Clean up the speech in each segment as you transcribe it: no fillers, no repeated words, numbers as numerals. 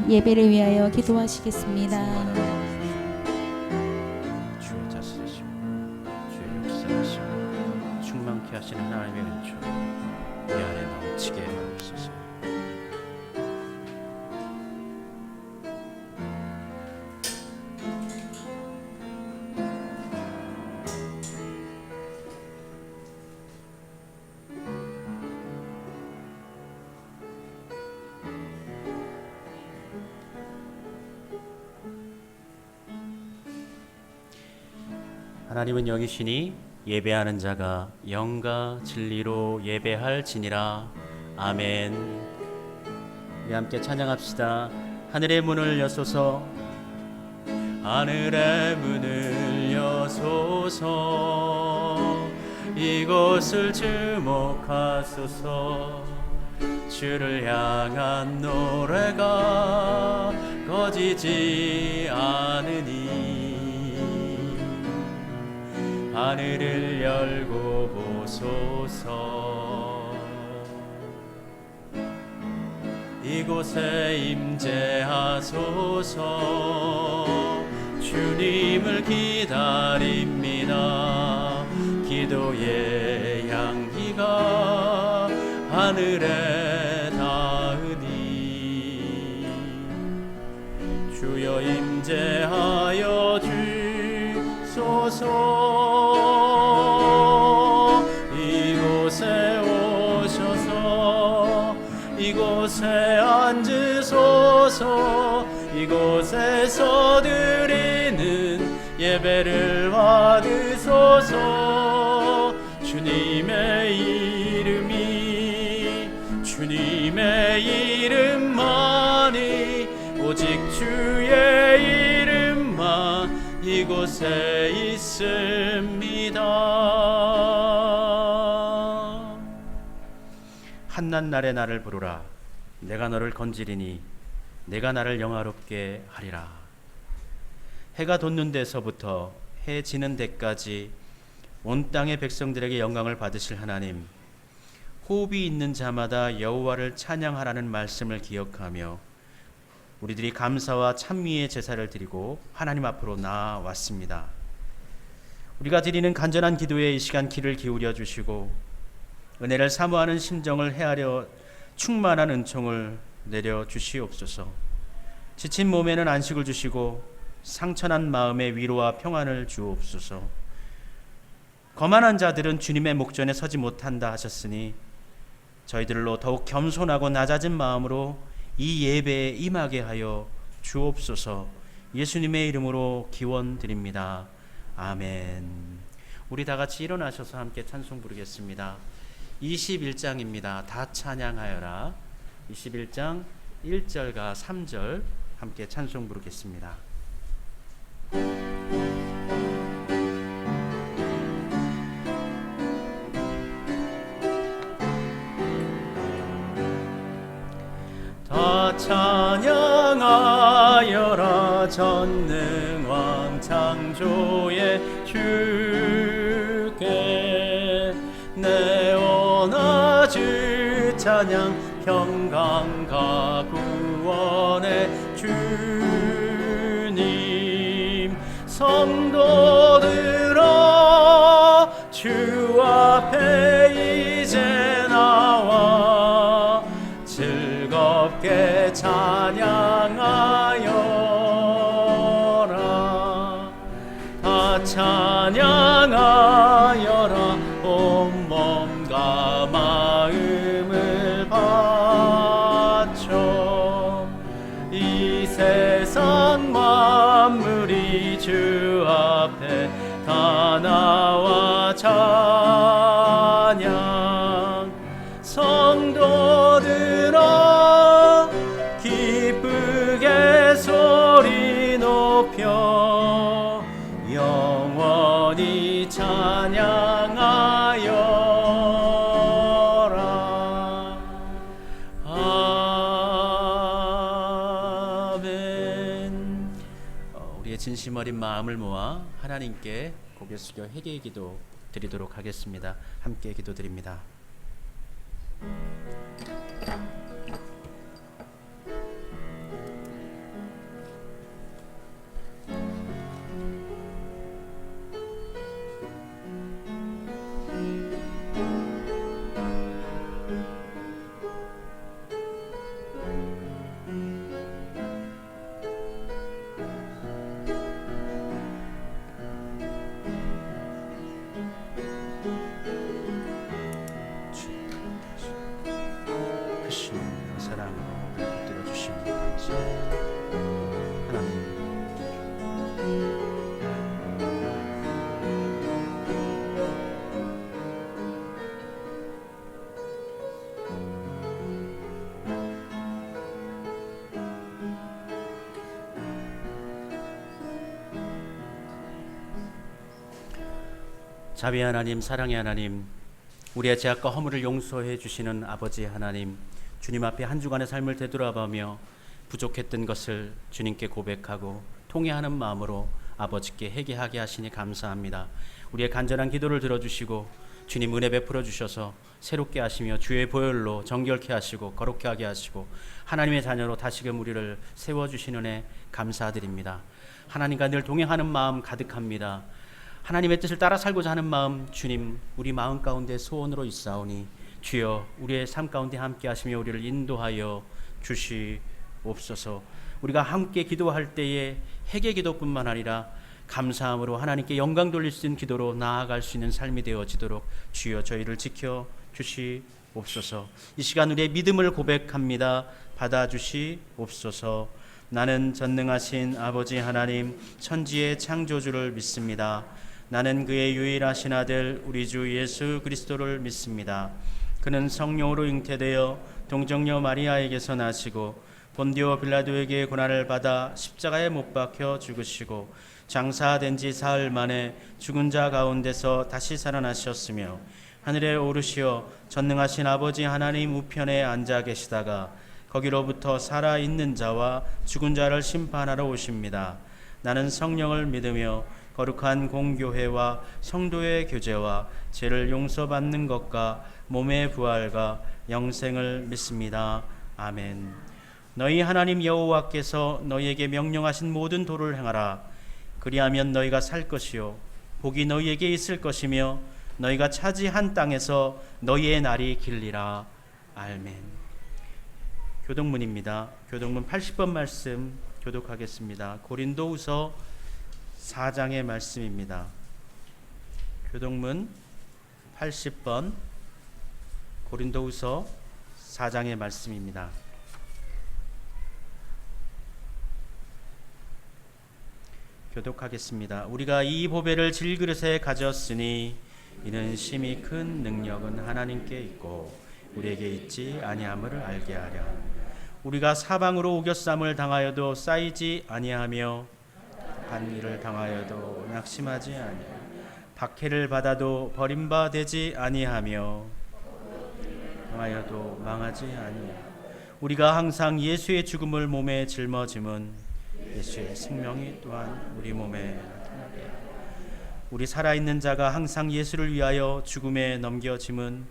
예배를 위하여 기도하시겠습니다. 주의 다스리시고 주의 역사하시고 충만케 하시는 하나님의 은총 우리 안에 넘치게 하옵소서. 하나님은 영이시니 예배하는 자가 영과 진리로 예배할지니라. 아멘. 우리 함께 찬양합시다. 하늘의 문을 여소서, 하늘의 문을 여소서, 이곳을 주목하소서. 주를 향한 노래가 꺼지지 않으니 하늘을 열고 보소서. 이곳에 임재하소서. 주님을 기다립니다. 기도의 향기가 하늘에 닿으니 주여 임재하여 주소서. 이곳에 오셔서 이곳에 앉으소서. 이곳에서 드리는 예배를 받으소서. 주님의 이름만이 오직 주의 이름만 이곳에 있습니다. 한낱날에 나를 부르라. 내가 너를 건지리니 내가 나를 영화롭게 하리라. 해가 돋는 데서부터 해 지는 데까지 온 땅의 백성들에게 영광을 받으실 하나님, 호흡이 있는 자마다 여호와를 찬양하라는 말씀을 기억하며 우리들이 감사와 찬미의 제사를 드리고 하나님 앞으로 나아왔습니다. 우리가 드리는 간절한 기도에 이 시간 귀를 기울여 주시고 은혜를 사모하는 심정을 헤아려 충만한 은총을 내려 주시옵소서. 지친 몸에는 안식을 주시고 상처난 마음에 위로와 평안을 주옵소서. 거만한 자들은 주님의 목전에 서지 못한다 하셨으니 저희들로 더욱 겸손하고 낮아진 마음으로 이 예배에 임하게 하여 주옵소서. 예수님의 이름으로 기원드립니다. 아멘. 우리 다 같이 일어나셔서 함께 찬송 부르겠습니다. 21장입니다. 다 찬양하여라. 21장 1절과 3절 함께 찬송 부르겠습니다. 다 찬양하여라. 전능왕 창조의 주께 내어나 주 찬양. 평강과 구원의 주님 성도들아 주 앞에 이제 나와 즐겁게 찬양하여라. 다 찬양하여라. 온 몸과 마음을 바쳐 이 세상 만물이 주 앞에 다 나와 찬양. 성도들아 기쁘게 소리 높여 영원히 찬양하여라. 아멘. 우리의 진심 어린 마음을 모아 하나님께 고개 숙여 회개의 기도 드리도록 하겠습니다. 함께 기도드립니다. 주시옵니 감사합니다. 하나님, 자비 하나님, 사랑의 하나님, 우리의 죄악과 허물을 용서해 주시는 아버지 하나님, 주님 앞에 한 주간의 삶을 되돌아보며 부족했던 것을 주님께 고백하고 통회하는 마음으로 아버지께 회개하게 하시니 감사합니다. 우리의 간절한 기도를 들어주시고 주님 은혜 베풀어 주셔서 새롭게 하시며 주의 보혈로 정결케 하시고 거룩케 하게 하시고 하나님의 자녀로 다시금 우리를 세워주시는 은혜 감사드립니다. 하나님과 늘 동행하는 마음 가득합니다. 하나님의 뜻을 따라 살고자 하는 마음, 주님 우리 마음 가운데 소원으로 있사오니 주여 우리의 삶 가운데 함께 하시며 우리를 인도하여 주시옵소서. 우리가 함께 기도할 때에 회개 기도뿐만 아니라 감사함으로 하나님께 영광 돌릴 수 있는 기도로 나아갈 수 있는 삶이 되어지도록 주여 저희를 지켜 주시옵소서. 이 시간 우리의 믿음을 고백합니다. 받아주시옵소서. 나는 전능하신 아버지 하나님 천지의 창조주를 믿습니다. 나는 그의 유일하신 아들 우리 주 예수 그리스도를 믿습니다. 그는 성령으로 잉태되어 동정녀 마리아에게서 나시고 본디오 빌라도에게 고난을 받아 십자가에 못 박혀 죽으시고 장사된 지 사흘 만에 죽은 자 가운데서 다시 살아나셨으며 하늘에 오르시어 전능하신 아버지 하나님 우편에 앉아 계시다가 거기로부터 살아있는 자와 죽은 자를 심판하러 오십니다. 나는 성령을 믿으며 거룩한 공교회와 성도의 교제와 죄를 용서받는 것과 몸의 부활과 영생을 믿습니다. 아멘. 너희 하나님 여호와께서 너희에게 명령하신 모든 도를 행하라. 그리하면 너희가 살 것이요 복이 너희에게 있을 것이며 너희가 차지한 땅에서 너희의 날이 길리라. 아멘. 교독문입니다. 교독문 80번 말씀 교독하겠습니다. 고린도후서 4장의 말씀입니다. 교독문 80번 고린도후서 4장의 말씀입니다. 교독하겠습니다. 우리가 이 보배를 질그릇에 가졌으니 이는 심히 큰 능력은 하나님께 있고 우리에게 있지 아니함을 알게 하려. 우리가 사방으로 우겨쌈을 당하여도 쌓이지 아니하며 한 일을 당하여도 낙심하지 아니하며 박해를 받아도 버림받지 아니하며 당하여도 망하지 아니하며 우리가 항상 예수의 죽음을 몸에 짊어짐은 예수의 생명이 또한 우리 몸에 나타나게 하려. 우리 살아있는 자가 항상 예수를 위하여 죽음에 넘겨짐은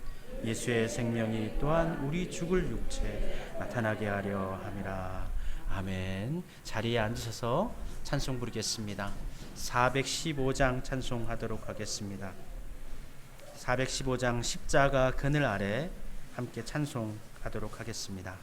예수의 생명이 또한 우리 죽을 육체 나타나게 하려 함이라. 아멘. 자리에 앉으셔서 찬송 부르겠습니다. 415장 찬송하도록 하겠습니다. 415장 십자가 그늘 아래 함께 찬송하도록 하겠습니다.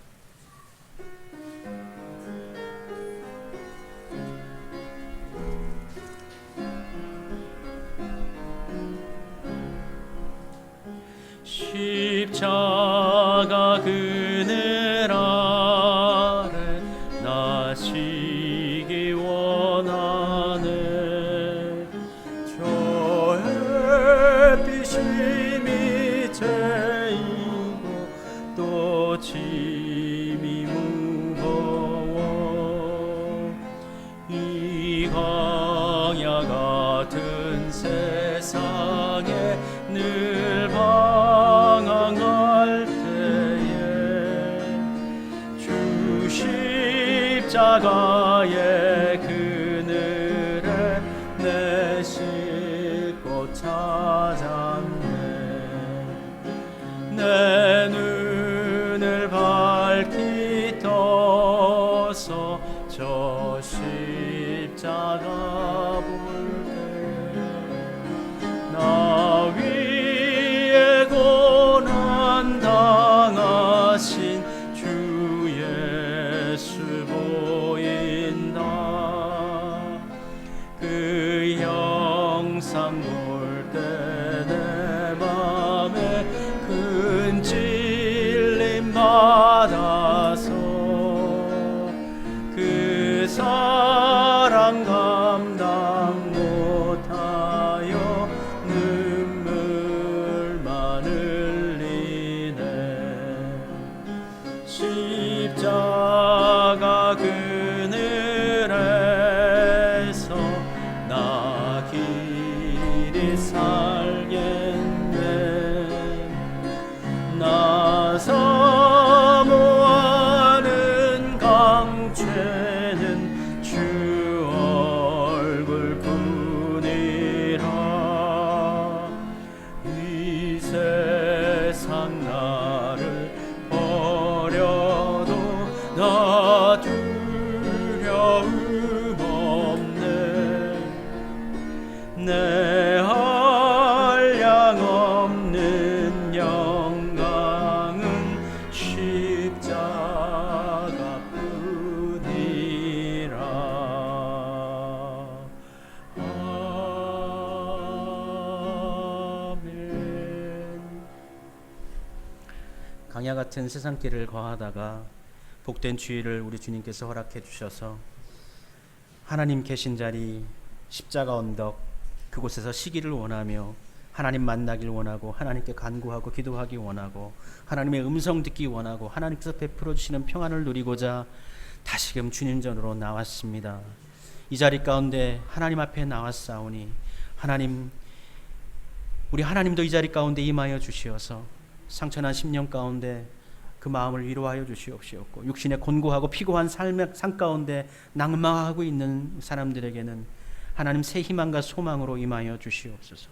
십자가 그늘 아래 나시기 원하네. 저 햇빛이 밑에이고 또 짐이 무거워. 이 광야 같은 세상에 늘 방황할 때에 주 십자가의 그늘에 내 싣고 찾았네. 내 눈을 밝히 떠서 저 십자가 볼 때 나 위에 고난 당하신 주 예수 보인다. 그 영상 볼 때 내 맘에 큰 찔림 받아서 광야 같은 세상길을 거하다가 복된 주일을 우리 주님께서 허락해 주셔서 하나님 계신 자리 십자가 언덕 그곳에서 쉬기를 원하며 하나님 만나길 원하고 하나님께 간구하고 기도하기 원하고 하나님의 음성 듣기 원하고 하나님께서 베풀어 주시는 평안을 누리고자 다시금 주님 전으로 나왔습니다. 이 자리 가운데 하나님 앞에 나왔사오니 하나님, 우리 하나님도 이 자리 가운데 임하여 주시어서 상처난 심령 가운데 그 마음을 위로하여 주시옵시옵고 육신의 곤고하고 피고한 삶의 삶 가운데 낭망하고 있는 사람들에게는 하나님 새 희망과 소망으로 임하여 주시옵소서.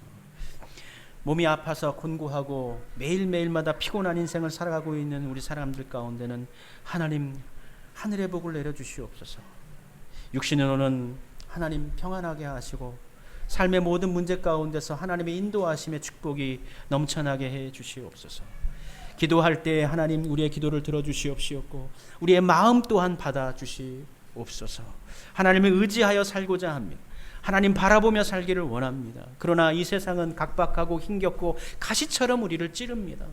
몸이 아파서 곤고하고 매일매일마다 피곤한 인생을 살아가고 있는 우리 사람들 가운데는 하나님 하늘의 복을 내려주시옵소서. 육신으로는 하나님 평안하게 하시고 삶의 모든 문제 가운데서 하나님의 인도하심의 축복이 넘쳐나게 해 주시옵소서. 기도할 때 하나님 우리의 기도를 들어주시옵시옵고 우리의 마음 또한 받아주시옵소서. 하나님을 의지하여 살고자 합니다. 하나님 바라보며 살기를 원합니다. 그러나 이 세상은 각박하고 힘겹고 가시처럼 우리를 찌릅니다.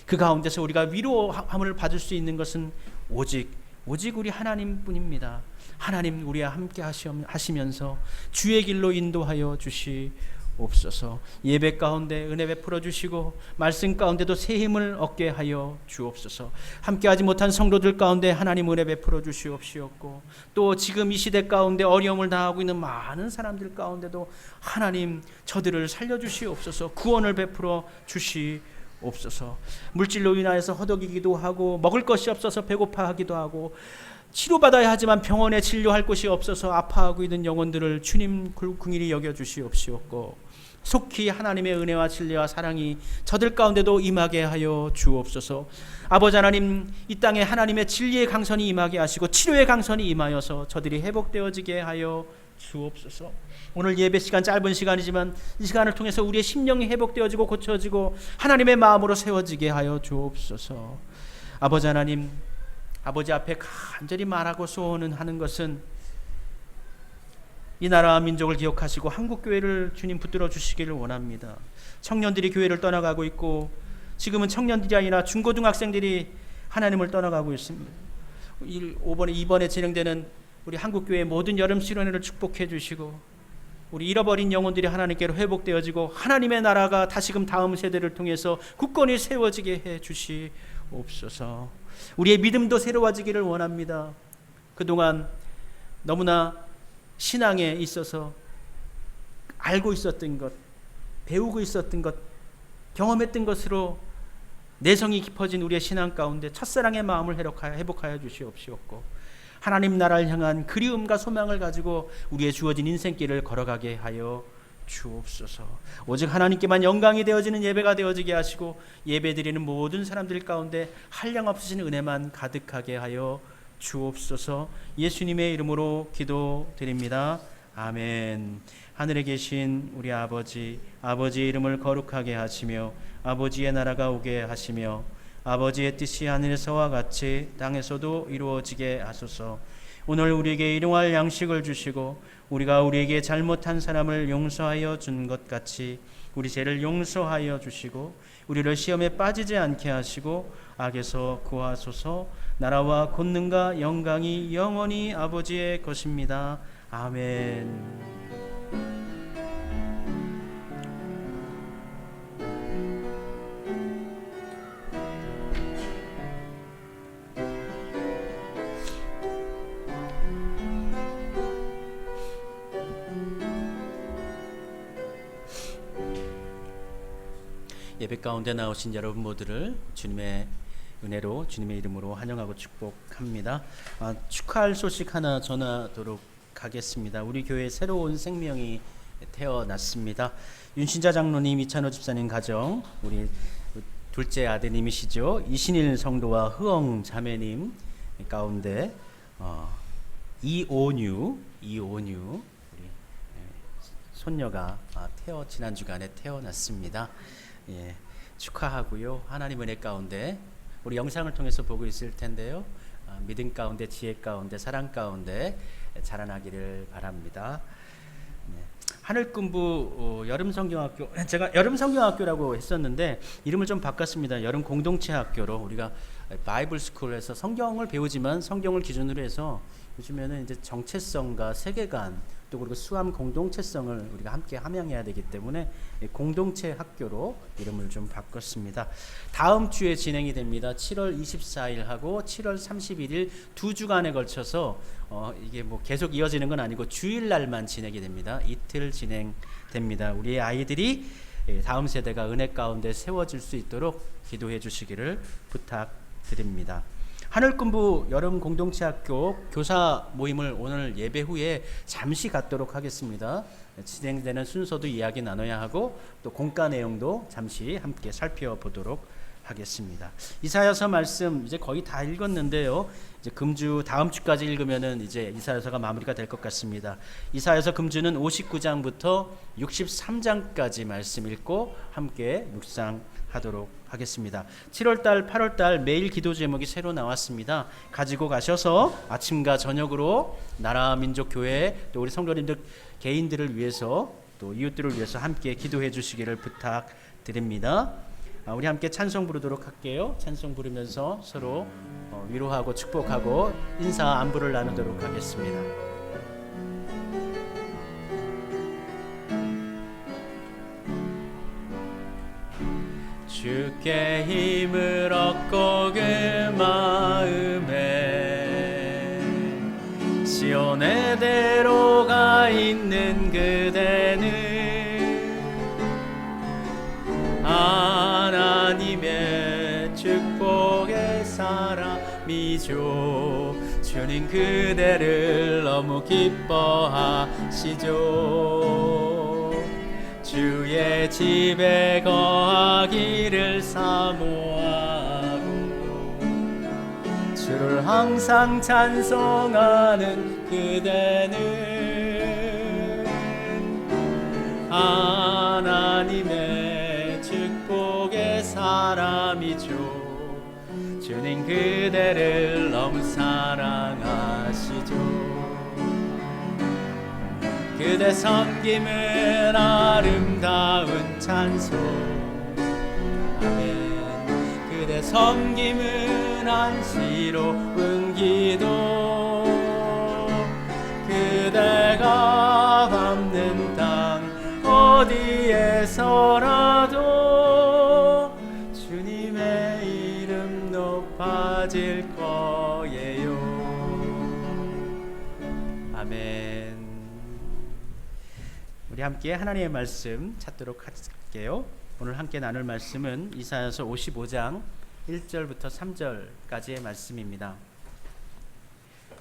그 가운데서 우리가 위로함을 받을 수 있는 것은 오직 우리 하나님뿐입니다. 하나님 우리와 함께 하시면서 주의 길로 인도하여 주시옵소서. 예배 가운데 은혜 베풀어 주시고 말씀 가운데도 새 힘을 얻게 하여 주옵소서. 함께하지 못한 성도들 가운데 하나님 은혜 베풀어 주시옵시옵고 또 지금 이 시대 가운데 어려움을 당하고 있는 많은 사람들 가운데도 하나님 저들을 살려주시옵소서. 구원을 베풀어 주시옵소서. 물질로 인하여서 허덕이기도 하고 먹을 것이 없어서 배고파하기도 하고 치료받아야 하지만 병원에 진료할 곳이 없어서 아파하고 있는 영혼들을 주님 긍휼히 여겨주시옵시옵고 속히 하나님의 은혜와 진리와 사랑이 저들 가운데도 임하게 하여 주옵소서. 아버지 하나님, 이 땅에 하나님의 진리의 강선이 임하게 하시고 치료의 강선이 임하여서 저들이 회복되어지게 하여 주옵소서. 오늘 예배 시간 짧은 시간이지만 이 시간을 통해서 우리의 심령이 회복되어지고 고쳐지고 하나님의 마음으로 세워지게 하여 주옵소서. 아버지 하나님, 아버지 앞에 간절히 말하고 소원하는 것은 이 나라와 민족을 기억하시고 한국교회를 주님 붙들어 주시기를 원합니다. 청년들이 교회를 떠나가고 있고 지금은 청년들이 아니라 중고등학생들이 하나님을 떠나가고 있습니다. 이번에 진행되는 우리 한국교회의 모든 여름 수련회를 축복해 주시고 우리 잃어버린 영혼들이 하나님께로 회복되어지고 하나님의 나라가 다시금 다음 세대를 통해서 굳건히 세워지게 해 주시옵소서. 우리의 믿음도 새로워지기를 원합니다. 그동안 너무나 신앙에 있어서 알고 있었던 것, 배우고 있었던 것, 경험했던 것으로 내성이 깊어진 우리의 신앙 가운데 첫사랑의 마음을 회복하여 주시옵시옵고 하나님 나라를 향한 그리움과 소망을 가지고 우리의 주어진 인생길을 걸어가게 하여 주옵소서. 오직 하나님께만 영광이 되어지는 예배가 되어지게 하시고 예배드리는 모든 사람들 가운데 한량없으신 은혜만 가득하게 하여 주옵소서. 예수님의 이름으로 기도드립니다. 아멘. 하늘에 계신 우리 아버지의 이름을 거룩하게 하시며 아버지의 나라가 오게 하시며 아버지의 뜻이 하늘에서와 같이 땅에서도 이루어지게 하소서. 오늘 우리에게 일용할 양식을 주시고 우리가 우리에게 잘못한 사람을 용서하여 준 것 같이 우리 죄를 용서하여 주시고 우리를 시험에 빠지지 않게 하시고 악에서 구하소서. 나라와 권능과 영광이 영원히 아버지의 것입니다. 아멘. 예배 가운데 나오신 여러분 모두를 주님의 은혜로 주님의 이름으로 환영하고 축복합니다. 축하할 소식 하나 전하도록 하겠습니다. 우리 교회에 새로운 생명이 태어났습니다. 윤신자 장로님, 이찬호 집사님 가정, 우리 둘째 아드님이시죠. 이신일 성도와 흐엉 자매님 가운데 이온유 우리 손녀가 지난 주간에 태어났습니다. 예, 축하하고요. 하나님 은혜 가운데 우리 영상을 통해서 보고 있을 텐데요. 믿음 가운데, 지혜 가운데, 사랑 가운데 자라나기를 바랍니다. 네. 하늘군부 여름 성경학교, 제가 여름 성경학교라고 했었는데 이름을 좀 바꿨습니다. 여름 공동체 학교로. 우리가 바이블 스쿨에서 성경을 배우지만 성경을 기준으로 해서 요즘에는 이제 정체성과 세계관 또 그리고 수함 공동체성을 우리가 함께 함양해야 되기 때문에 공동체 학교로 이름을 좀 바꿨습니다. 다음 주에 진행이 됩니다. 7월 24일하고 7월 31일 두 주간에 걸쳐서 이게 뭐 계속 이어지는 건 아니고 주일날만 진행이 됩니다. 이틀 진행됩니다. 우리 아이들이 다음 세대가 은혜 가운데 세워질 수 있도록 기도해 주시기를 부탁드립니다. 하늘군부 여름 공동체학교 교사 모임을 오늘 예배 후에 잠시 갖도록 하겠습니다. 진행되는 순서도 이야기 나눠야 하고 또 공과 내용도 잠시 함께 살펴보도록 하겠습니다. 이사야서 말씀 이제 거의 다 읽었는데요. 이제 금주 다음 주까지 읽으면은 이제 이사야서가 마무리가 될 것 같습니다. 이사야서 금주는 59장부터 63장까지 말씀 읽고 함께 묵상하도록 하겠습니다. 7월달, 8월달 매일 기도 제목이 새로 나왔습니다. 가지고 가셔서 아침과 저녁으로 나라 민족 교회 또 우리 성도님들 개인들을 위해서 또 이웃들을 위해서 함께 기도해 주시기를 부탁드립니다. 우리 함께 찬송 부르도록 할게요. 찬송 부르면서 서로 위로하고 축복하고 인사 안부를 나누도록 하겠습니다. 주께 힘을 얻고 그 마음에 시온의 대로가 있는 그대는 하나님의 축복의 사람이죠. 주님 그대를 너무 기뻐하시죠. 주의 집에 거하기를 사모하고 주를 항상 찬송하는 그대는 하나님의 축복의 사람이죠. 주님 그대를 너무 사랑하시죠. 그대 섬김은 아름다운 찬송. 아멘. 그대 섬김은 안쓰러운 기도. 그대가 밟는 땅 어디에서라도 주님의 이름 높아질 거예요. 아멘. 우리 함께 하나님의 말씀 찾도록 할게요. 오늘 함께 나눌 말씀은 이사야서 55장 1절부터 3절까지의 말씀입니다.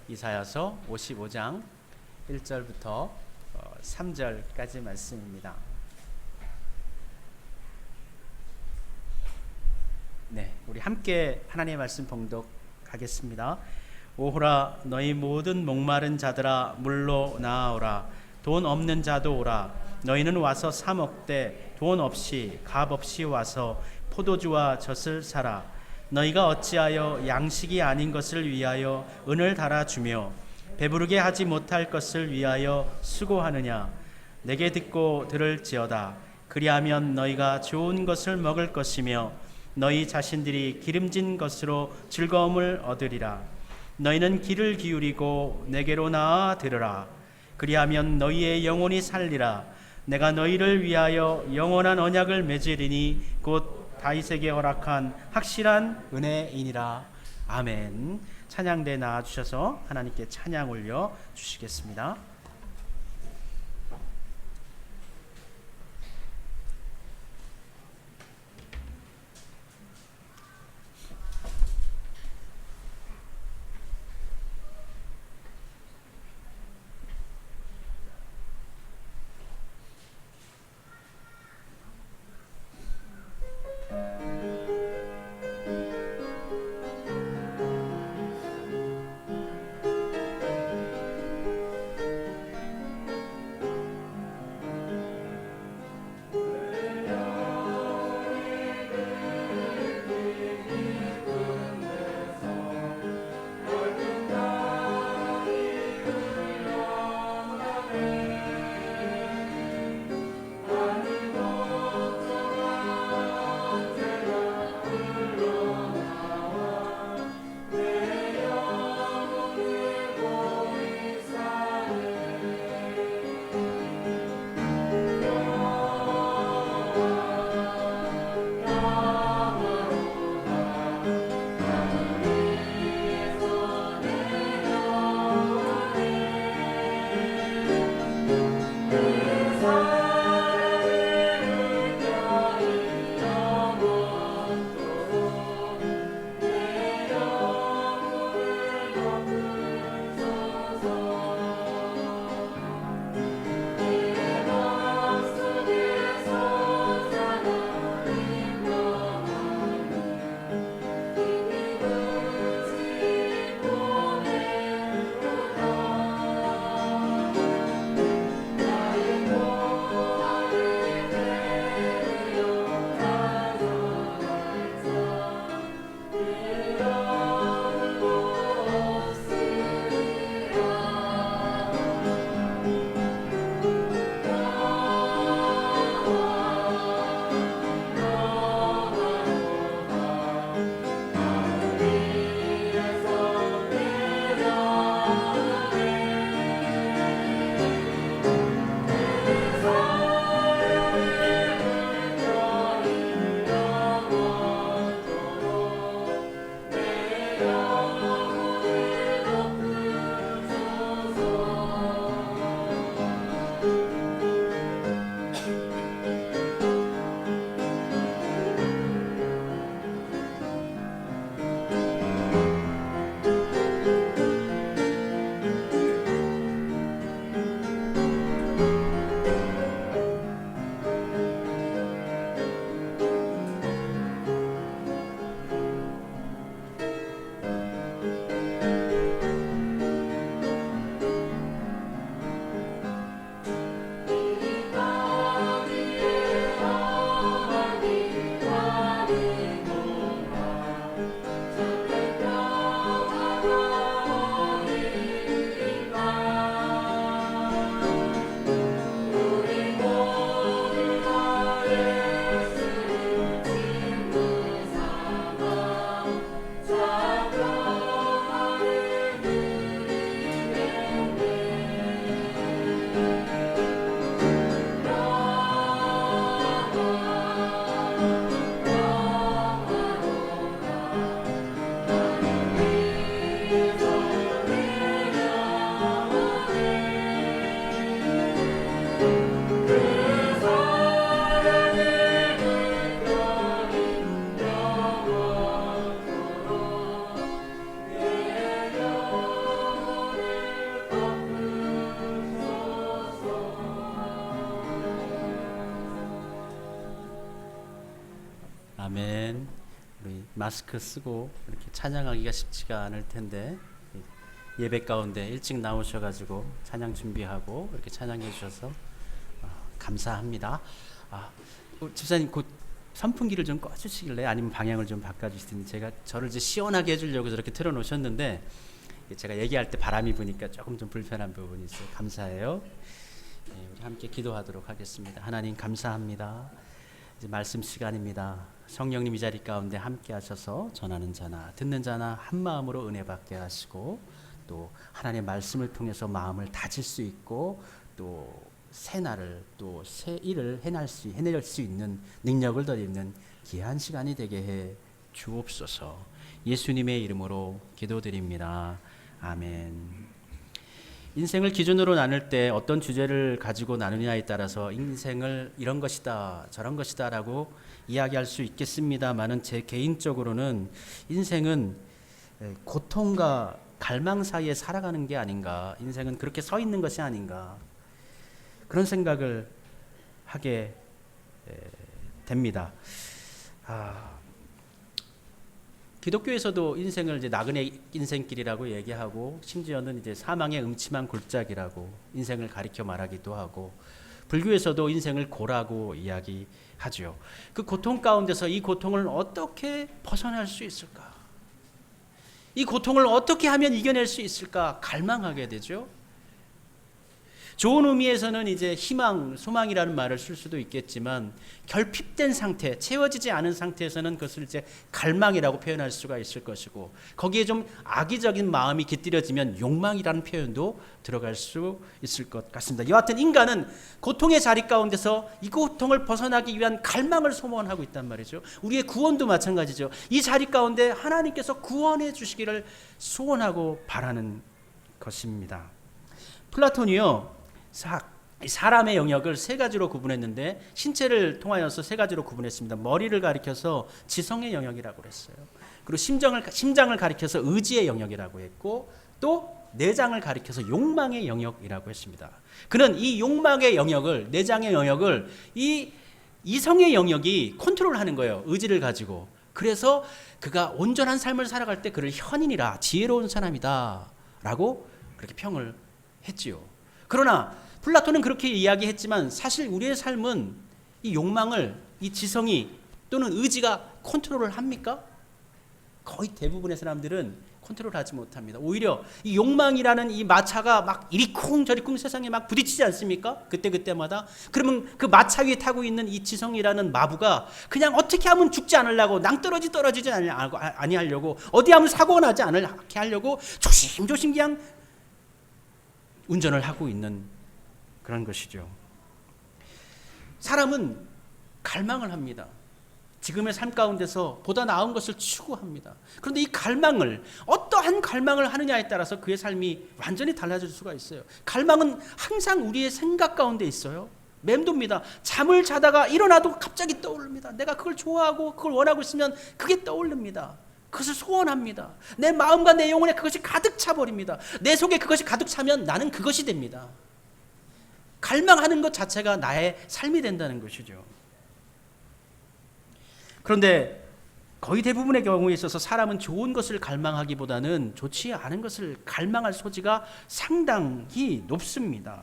이사야서 55장 1절부터 3절까지 말씀입니다. 네, 우리 함께 하나님의 말씀 봉독하겠습니다. 오호라 너희 모든 목마른 자들아 물로 나아오라. 돈 없는 자도 오라. 너희는 와서 사 먹되 돈 없이 값 없이 와서 포도주와 젖을 사라. 너희가 어찌하여 양식이 아닌 것을 위하여 은을 달아주며 배부르게 하지 못할 것을 위하여 수고하느냐. 내게 듣고 들을지어다. 그리하면 너희가 좋은 것을 먹을 것이며 너희 자신들이 기름진 것으로 즐거움을 얻으리라. 너희는 귀를 기울이고 내게로 나아 들으라. 그리하면 너희의 영혼이 살리라. 내가 너희를 위하여 영원한 언약을 맺으리니 곧 다윗에게 허락한 확실한 은혜이니라. 아멘. 찬양대 나와주셔서 하나님께 찬양 올려 주시겠습니다. 마스크 쓰고 이렇게 찬양하기가 쉽지가 않을 텐데 예배 가운데 일찍 나오셔가지고 찬양 준비하고 이렇게 찬양해 주셔서 감사합니다. 집사님 곧 선풍기를 좀 꺼주시길래 아니면 방향을 좀 바꿔주시든지 제가 저를 이제 시원하게 해주려고 저렇게 틀어놓으셨는데 제가 얘기할 때 바람이 부니까 조금 좀 불편한 부분이 있어요. 감사해요. 우리 함께 기도하도록 하겠습니다. 하나님 감사합니다. 이제 말씀 시간입니다. 성령님 이 자리 가운데 함께 하셔서 전하는 자나 듣는 자나 한 마음으로 은혜 받게 하시고 또 하나님의 말씀을 통해서 마음을 다질 수 있고 또 새 날을 또 새 일을 해낼 수 있는 능력을 더 입는 귀한 시간이 되게 해 주옵소서. 예수님의 이름으로 기도드립니다. 아멘. 인생을 기준으로 나눌 때 어떤 주제를 가지고 나누냐에 따라서 인생을 이런 것이다 저런 것이다 라고 이야기할 수 있겠습니다만은 제 개인적으로는 인생은 고통과 갈망 사이에 살아가는 게 아닌가, 인생은 그렇게 서 있는 것이 아닌가, 그런 생각을 하게 됩니다. 기독교에서도 인생을 이제 나그네 인생길이라고 얘기하고 심지어는 이제 사망의 음침한 골짜기라고 인생을 가리켜 말하기도 하고 불교에서도 인생을 고라고 이야기하죠. 그 고통 가운데서 이 고통을 어떻게 벗어날 수 있을까? 이 고통을 어떻게 하면 이겨낼 수 있을까? 갈망하게 되죠. 좋은 의미에서는 이제 희망, 소망이라는 말을 쓸 수도 있겠지만 결핍된 상태, 채워지지 않은 상태에서는 그것을 이제 갈망이라고 표현할 수가 있을 것이고 거기에 좀 악의적인 마음이 깃들여지면 욕망이라는 표현도 들어갈 수 있을 것 같습니다. 여하튼 인간은 고통의 자리 가운데서 이 고통을 벗어나기 위한 갈망을 소원하고 있단 말이죠. 우리의 구원도 마찬가지죠. 이 자리 가운데 하나님께서 구원해 주시기를 소원하고 바라는 것입니다. 플라톤이요, 사람의 영역을 세 가지로 구분했는데 신체를 통하여서 세 가지로 구분했습니다. 머리를 가리켜서 지성의 영역이라고 그랬어요. 그리고 심장을 가리켜서 의지의 영역이라고 했고 또 내장을 가리켜서 욕망의 영역이라고 했습니다. 그는 이 욕망의 영역을, 내장의 영역을 이 이성의 영역이 컨트롤하는 거예요. 의지를 가지고. 그래서 그가 온전한 삶을 살아갈 때 그를 현인이라 지혜로운 사람이다 라고 그렇게 평을 했지요. 그러나 플라톤은 그렇게 이야기했지만 사실 우리의 삶은 이 욕망을, 이 지성이 또는 의지가 컨트롤을 합니까? 거의 대부분의 사람들은 컨트롤하지 못합니다. 오히려 이 욕망이라는 이 마차가 막 이리쿵 저리쿵 세상에 막 부딪히지 않습니까? 그때마다. 그러면 그 마차 위에 타고 있는 이 지성이라는 마부가 그냥 어떻게 하면 죽지 않으려고, 떨어지지 아니하려고, 어디 하면 사고가 나지 않게 하려고 조심조심 그냥 운전을 하고 있는 그런 것이죠. 사람은 갈망을 합니다. 지금의 삶 가운데서 보다 나은 것을 추구합니다. 그런데 이 갈망을, 어떠한 갈망을 하느냐에 따라서 그의 삶이 완전히 달라질 수가 있어요. 갈망은 항상 우리의 생각 가운데 있어요. 맴돕니다. 잠을 자다가 일어나도 갑자기 떠오릅니다. 내가 그걸 좋아하고 그걸 원하고 있으면 그게 떠오릅니다. 그것을 소원합니다. 내 마음과 내 영혼에 그것이 가득 차버립니다. 내 속에 그것이 가득 차면 나는 그것이 됩니다. 갈망하는 것 자체가 나의 삶이 된다는 것이죠. 그런데 거의 대부분의 경우에 있어서 사람은 좋은 것을 갈망하기보다는 좋지 않은 것을 갈망할 소지가 상당히 높습니다.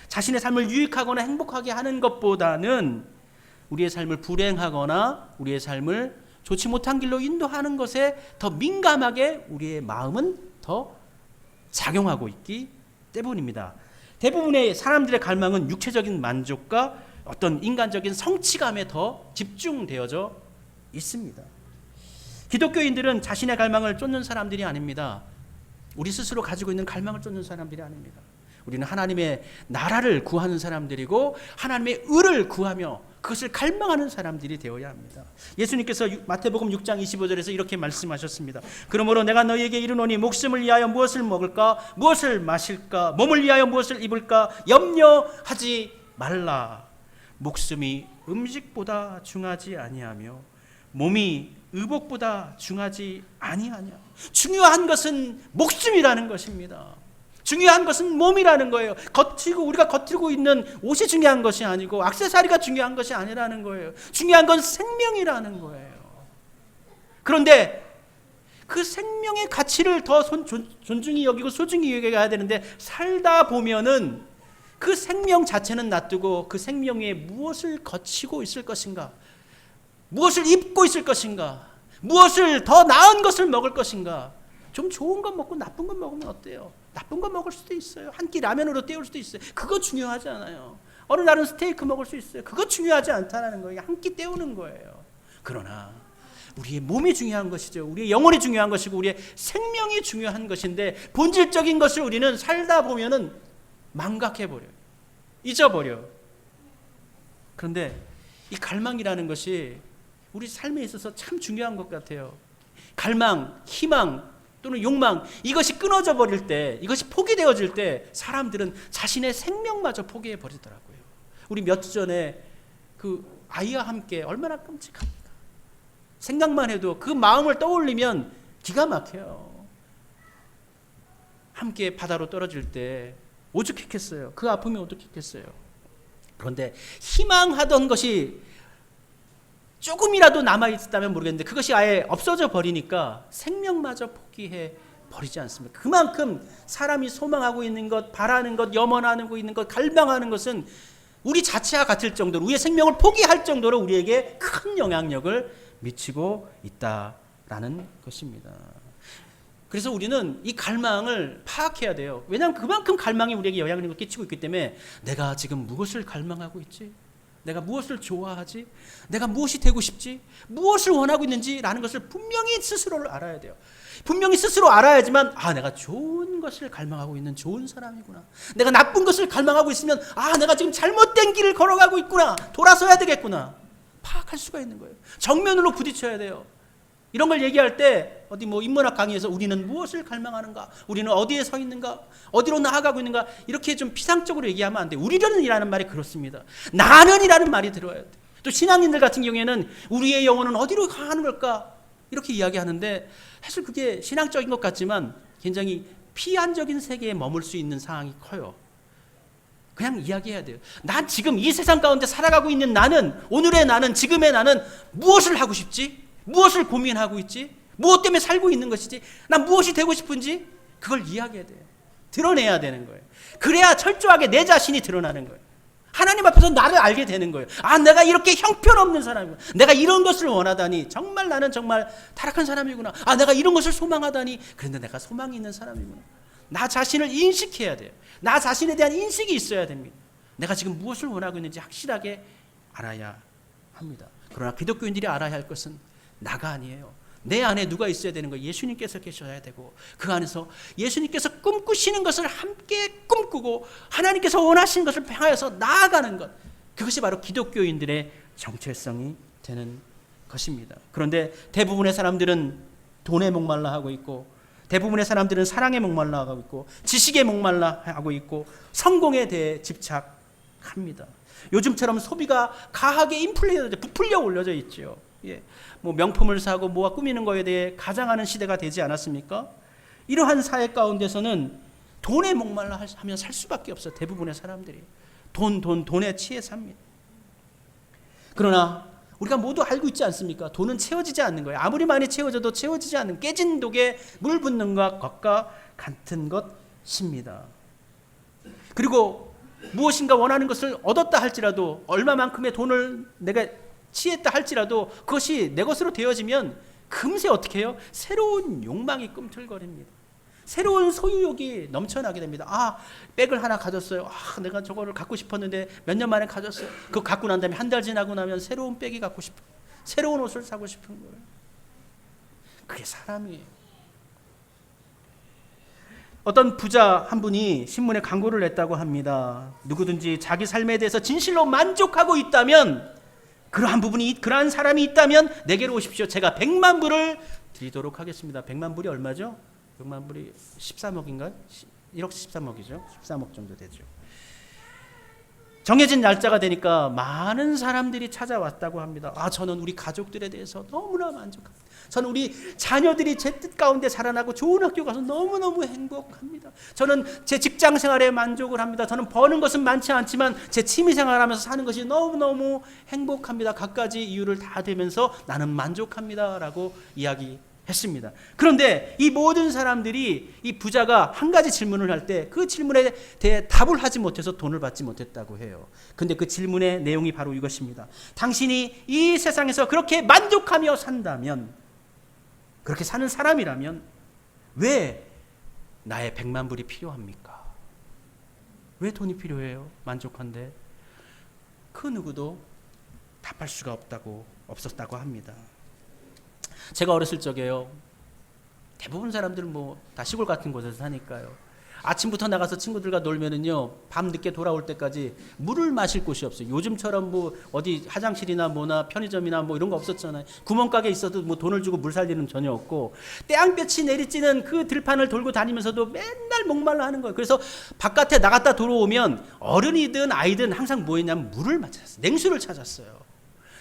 자신의 삶을 유익하거나 행복하게 하는 것보다는 우리의 삶을 불행하거나 우리의 삶을 좋지 못한 길로 인도하는 것에 더 민감하게 우리의 마음은 더 작용하고 있기 때문입니다. 대부분의 사람들의 갈망은 육체적인 만족과 어떤 인간적인 성취감에 더 집중되어져 있습니다. 기독교인들은 자신의 갈망을 쫓는 사람들이 아닙니다. 우리 스스로 가지고 있는 갈망을 쫓는 사람들이 아닙니다. 우리는 하나님의 나라를 구하는 사람들이고 하나님의 의를 구하며 그것을 갈망하는 사람들이 되어야 합니다. 예수님께서 마태복음 6장 25절에서 이렇게 말씀하셨습니다. 그러므로 내가 너희에게 이르노니 목숨을 위하여 무엇을 먹을까, 무엇을 마실까, 몸을 위하여 무엇을 입을까 염려하지 말라. 목숨이 음식보다 중하지 아니하며 몸이 의복보다 중하지 아니하냐. 중요한 것은 목숨이라는 것입니다. 중요한 것은 몸이라는 거예요. 우리가 겉이고 있는 옷이 중요한 것이 아니고 액세서리가 중요한 것이 아니라는 거예요. 중요한 건 생명이라는 거예요. 그런데 그 생명의 가치를 더 존중히 여기고 소중히 여겨야 되는데 살다 보면은 그 생명 자체는 놔두고 그 생명 위에 무엇을 거치고 있을 것인가, 무엇을 입고 있을 것인가, 무엇을 더 나은 것을 먹을 것인가. 좀 좋은 것 먹고 나쁜 것 먹으면 어때요? 나쁜 것 먹을 수도 있어요. 한 끼 라면으로 때울 수도 있어요. 그거 중요하지 않아요. 어느 날은 스테이크 먹을 수 있어요. 그거 중요하지 않다는 거예요. 한 끼 때우는 거예요. 그러나 우리의 몸이 중요한 것이죠. 우리의 영혼이 중요한 것이고 우리의 생명이 중요한 것인데 본질적인 것을 우리는 살다 보면은 망각해버려요. 잊어버려요. 그런데 이 갈망이라는 것이 우리 삶에 있어서 참 중요한 것 같아요. 갈망, 희망 또는 욕망, 이것이 끊어져 버릴 때, 이것이 포기되어질 때 사람들은 자신의 생명마저 포기해 버리더라고요. 우리 몇 주 전에 그 아이와 함께 얼마나 끔찍합니까? 생각만 해도 그 마음을 떠올리면 기가 막혀요. 함께 바다로 떨어질 때 오죽했겠어요. 그 아픔이 오죽했겠어요. 그런데 희망하던 것이 조금이라도 남아있다면 모르겠는데 그것이 아예 없어져 버리니까 생명마저 포기해 버리지 않습니까? 그만큼 사람이 소망하고 있는 것, 바라는 것, 염원하고 있는 것, 갈망하는 것은 우리 자체와 같을 정도로, 우리의 생명을 포기할 정도로 우리에게 큰 영향력을 미치고 있다라는 것입니다. 그래서 우리는 이 갈망을 파악해야 돼요. 왜냐하면 그만큼 갈망이 우리에게 영향력을 끼치고 있기 때문에 내가 지금 무엇을 갈망하고 있지? 내가 무엇을 좋아하지? 내가 무엇이 되고 싶지? 무엇을 원하고 있는지라는 것을 분명히 스스로를 알아야 돼요. 분명히 스스로 알아야지만 내가 좋은 것을 갈망하고 있는 좋은 사람이구나. 내가 나쁜 것을 갈망하고 있으면 내가 지금 잘못된 길을 걸어가고 있구나. 돌아서야 되겠구나. 파악할 수가 있는 거예요. 정면으로 부딪혀야 돼요. 이런 걸 얘기할 때 어디 인문학 강의에서 우리는 무엇을 갈망하는가, 우리는 어디에 서 있는가, 어디로 나아가고 있는가 이렇게 좀 피상적으로 얘기하면 안 돼요. 우리는이라는 말이 그렇습니다. 나는이라는 말이 들어야 돼요. 또 신앙인들 같은 경우에는 우리의 영혼은 어디로 가는 걸까 이렇게 이야기하는데 사실 그게 신앙적인 것 같지만 굉장히 피안적인 세계에 머물 수 있는 상황이 커요. 그냥 이야기해야 돼요. 난 지금 이 세상 가운데 살아가고 있는 나는, 오늘의 나는, 지금의 나는 무엇을 하고 싶지? 무엇을 고민하고 있지? 무엇 때문에 살고 있는 것이지? 난 무엇이 되고 싶은지? 그걸 이야기해야 돼요. 드러내야 되는 거예요. 그래야 철저하게 내 자신이 드러나는 거예요. 하나님 앞에서 나를 알게 되는 거예요. 내가 이렇게 형편없는 사람이구나. 내가 이런 것을 원하다니 정말 나는 정말 타락한 사람이구나. 내가 이런 것을 소망하다니 그런데 내가 소망이 있는 사람이구나. 나 자신을 인식해야 돼요. 나 자신에 대한 인식이 있어야 됩니다. 내가 지금 무엇을 원하고 있는지 확실하게 알아야 합니다. 그러나 기독교인들이 알아야 할 것은 나가 아니에요. 내 안에 누가 있어야 되는 거예요. 예수님께서 계셔야 되고 그 안에서 예수님께서 꿈꾸시는 것을 함께 꿈꾸고 하나님께서 원하시는 것을 향하여서 나아가는 것, 그것이 바로 기독교인들의 정체성이 되는 것입니다. 그런데 대부분의 사람들은 돈에 목말라 하고 있고, 대부분의 사람들은 사랑에 목말라 하고 있고, 지식에 목말라 하고 있고, 성공에 대해 집착합니다. 요즘처럼 소비가 가하게 부풀려 올려져 있죠. 명품을 사고 뭐가 꾸미는 거에 대해 가장하는 시대가 되지 않았습니까? 이러한 사회 가운데서는 돈에 목말라 하면 살 수밖에 없어요. 대부분의 사람들이 돈에 취해 삽니다. 그러나 우리가 모두 알고 있지 않습니까? 돈은 채워지지 않는 거예요. 아무리 많이 채워져도 채워지지 않는, 깨진 독에 물 붓는 것과 같은 것입니다. 그리고 무엇인가 원하는 것을 얻었다 할지라도, 얼마만큼의 돈을 내가 취했다 할지라도 그것이 내 것으로 되어지면 금세 어떻게 해요? 새로운 욕망이 꿈틀거립니다. 새로운 소유욕이 넘쳐나게 됩니다. 백을 하나 가졌어요. 내가 저거를 갖고 싶었는데 몇 년 만에 가졌어요. 그거 갖고 난 다음에 한 달 지나고 나면 새로운 백이 갖고 싶어. 새로운 옷을 사고 싶은 거예요. 그게 사람이에요. 어떤 부자 한 분이 신문에 광고를 냈다고 합니다. 누구든지 자기 삶에 대해서 진실로 만족하고 있다면, 그러한 사람이 있다면 내게로 오십시오. 제가 100만 불을 드리도록 하겠습니다. 100만 불이 얼마죠? 100만 불이 13억인가요? 1억 13억이죠. 13억 정도 되죠. 정해진 날짜가 되니까 많은 사람들이 찾아왔다고 합니다. 저는 우리 가족들에 대해서 너무나 만족합니다. 저는 우리 자녀들이 제 뜻 가운데 자라나고 좋은 학교 가서 너무너무 행복합니다. 저는 제 직장 생활에 만족을 합니다. 저는 버는 것은 많지 않지만 제 취미 생활하면서 사는 것이 너무너무 행복합니다. 갖가지 이유를 다 대면서 나는 만족합니다 라고 이야기했습니다. 그런데 이 모든 사람들이 이 부자가 한 가지 질문을 할 때 그 질문에 대해 답을 하지 못해서 돈을 받지 못했다고 해요. 근데 그 질문의 내용이 바로 이것입니다. 당신이 이 세상에서 그렇게 만족하며 산다면, 그렇게 사는 사람이라면 왜 나의 100만 불이 필요합니까? 왜 돈이 필요해요? 만족한데. 그 누구도 답할 수가 없었다고 합니다. 제가 어렸을 적에요, 대부분 사람들은 다 시골 같은 곳에서 사니까요, 아침부터 나가서 친구들과 놀면은요, 밤 늦게 돌아올 때까지 물을 마실 곳이 없어요. 요즘처럼 어디 화장실이나 편의점이나 이런 거 없었잖아요. 구멍가게 있어도 돈을 주고 물 살 일은 전혀 없고, 땡볕이 내리쬐는 그 들판을 돌고 다니면서도 맨날 목말라 하는 거예요. 그래서 바깥에 나갔다 들어오면 어른이든 아이든 항상 뭐 했냐면 물을 마셨어요. 냉수를 찾았어요.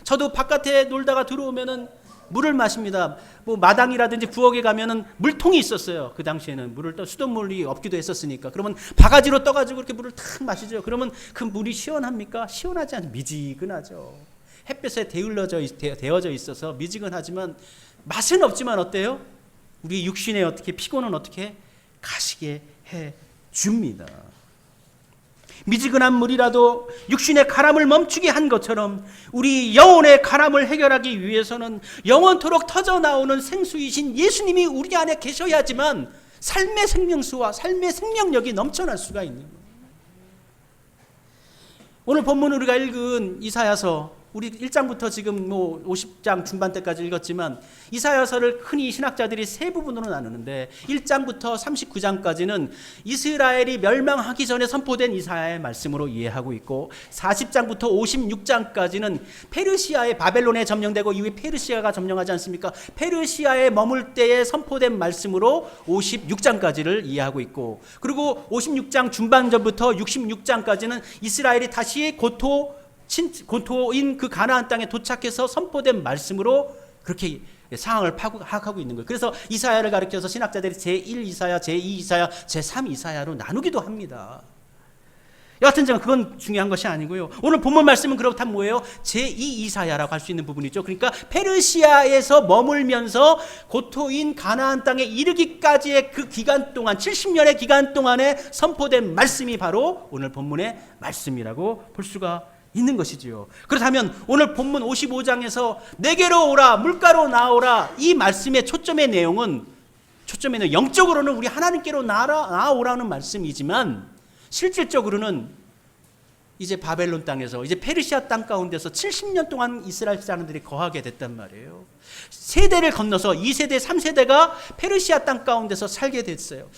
저도 바깥에 놀다가 들어오면은 물을 마십니다. 마당이라든지 부엌에 가면은 물통이 있었어요. 그 당시에는 수돗물이 없기도 했었으니까. 그러면 바가지로 떠가지고 이렇게 물을 탁 마시죠. 그러면 그 물이 시원합니까? 시원하지 않아요. 미지근하죠. 햇볕에 데워져 있어서 미지근하지만 맛은 없지만 어때요? 우리 육신의 피곤은 어떻게 가시게 해 줍니다. 미지근한 물이라도 육신의 가람을 멈추게 한 것처럼 우리 영혼의 가람을 해결하기 위해서는 영원토록 터져나오는 생수이신 예수님이 우리 안에 계셔야지만 삶의 생명수와 삶의 생명력이 넘쳐날 수가 있는 거예요. 오늘 본문 우리가 읽은 이사야서, 우리 1장부터 지금 50장 중반 때까지 읽었지만 이사야서를 흔히 신학자들이 세 부분으로 나누는데 1장부터 39장까지는 이스라엘이 멸망하기 전에 선포된 이사야의 말씀으로 이해하고 있고, 40장부터 56장까지는 페르시아의 바벨론에 점령되고 이후에 페르시아가 점령하지 않습니까? 페르시아에 머물 때에 선포된 말씀으로 56장까지를 이해하고 있고, 그리고 56장 중반전부터 66장까지는 이스라엘이 다시 고토인 그 가나안 땅에 도착해서 선포된 말씀으로 그렇게 상황을 파악하고 있는 거예요. 그래서 이사야를 가리켜서 신학자들이 제1 이사야, 제2 이사야, 제3 이사야로 나누기도 합니다. 여하튼 그건 중요한 것이 아니고요. 오늘 본문 말씀은 그렇다면 뭐예요? 제2 이사야라고 할 수 있는 부분이죠. 그러니까 페르시아에서 머물면서 고토인 가나안 땅에 이르기까지의 그 기간 동안, 70년의 기간 동안에 선포된 말씀이 바로 오늘 본문의 말씀이라고 볼 수가 있는 것이지요. 그렇다면 오늘 본문 55장에서 내게로 오라, 물가로 나오라, 이 말씀의 초점의 내용은 영적으로는 우리 하나님께로 나오라는 말씀이지만 실질적으로는 이제 바벨론 땅에서, 이제 페르시아 땅 가운데서 70년 동안 이스라엘 사람들이 거하게 됐단 말이에요. 세대를 건너서 2세대, 3세대가 페르시아 땅 가운데서 살게 됐어요.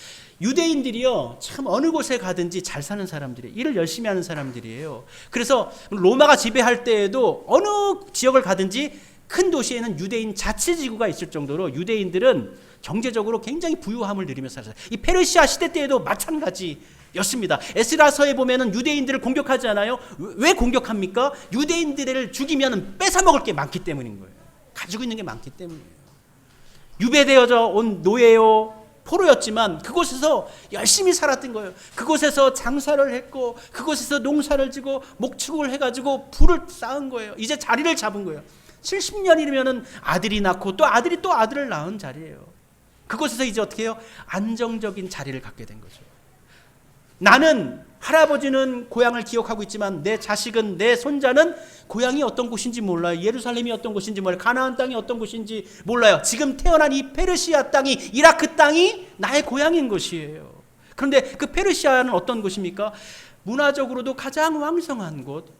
유대인들이요, 참 어느 곳에 가든지 잘 사는 사람들이에요. 일을 열심히 하는 사람들이에요. 그래서 로마가 지배할 때에도 어느 지역을 가든지 큰 도시에는 유대인 자치지구가 있을 정도로 유대인들은 경제적으로 굉장히 부유함을 누리면서 살았어요. 이 페르시아 시대 때에도 마찬가지였습니다. 에스라서에 보면은 유대인들을 공격하지 않아요? 왜 공격합니까? 유대인들을 죽이면 뺏어먹을 게 많기 때문인 거예요. 가지고 있는 게 많기 때문이에요. 유배되어져 온 노예요, 포로였지만 그곳에서 열심히 살았던 거예요. 그곳에서 장사를 했고 그곳에서 농사를 지고 목축을 해가지고 부를 쌓은 거예요. 이제 자리를 잡은 거예요. 70년이면 아들이 낳고 또 아들을 낳은 자리예요. 그곳에서 이제 어떻게 해요? 안정적인 자리를 갖게 된 거죠. 나는, 할아버지는 고향을 기억하고 있지만 내 자식은, 내 손자는 고향이 어떤 곳인지 몰라요. 예루살렘이 어떤 곳인지 몰라요. 가나안 땅이 어떤 곳인지 몰라요. 지금 태어난 이 페르시아 땅이, 이라크 땅이 나의 고향인 것이에요. 그런데 그 페르시아는 어떤 곳입니까? 문화적으로도 가장 왕성한 곳,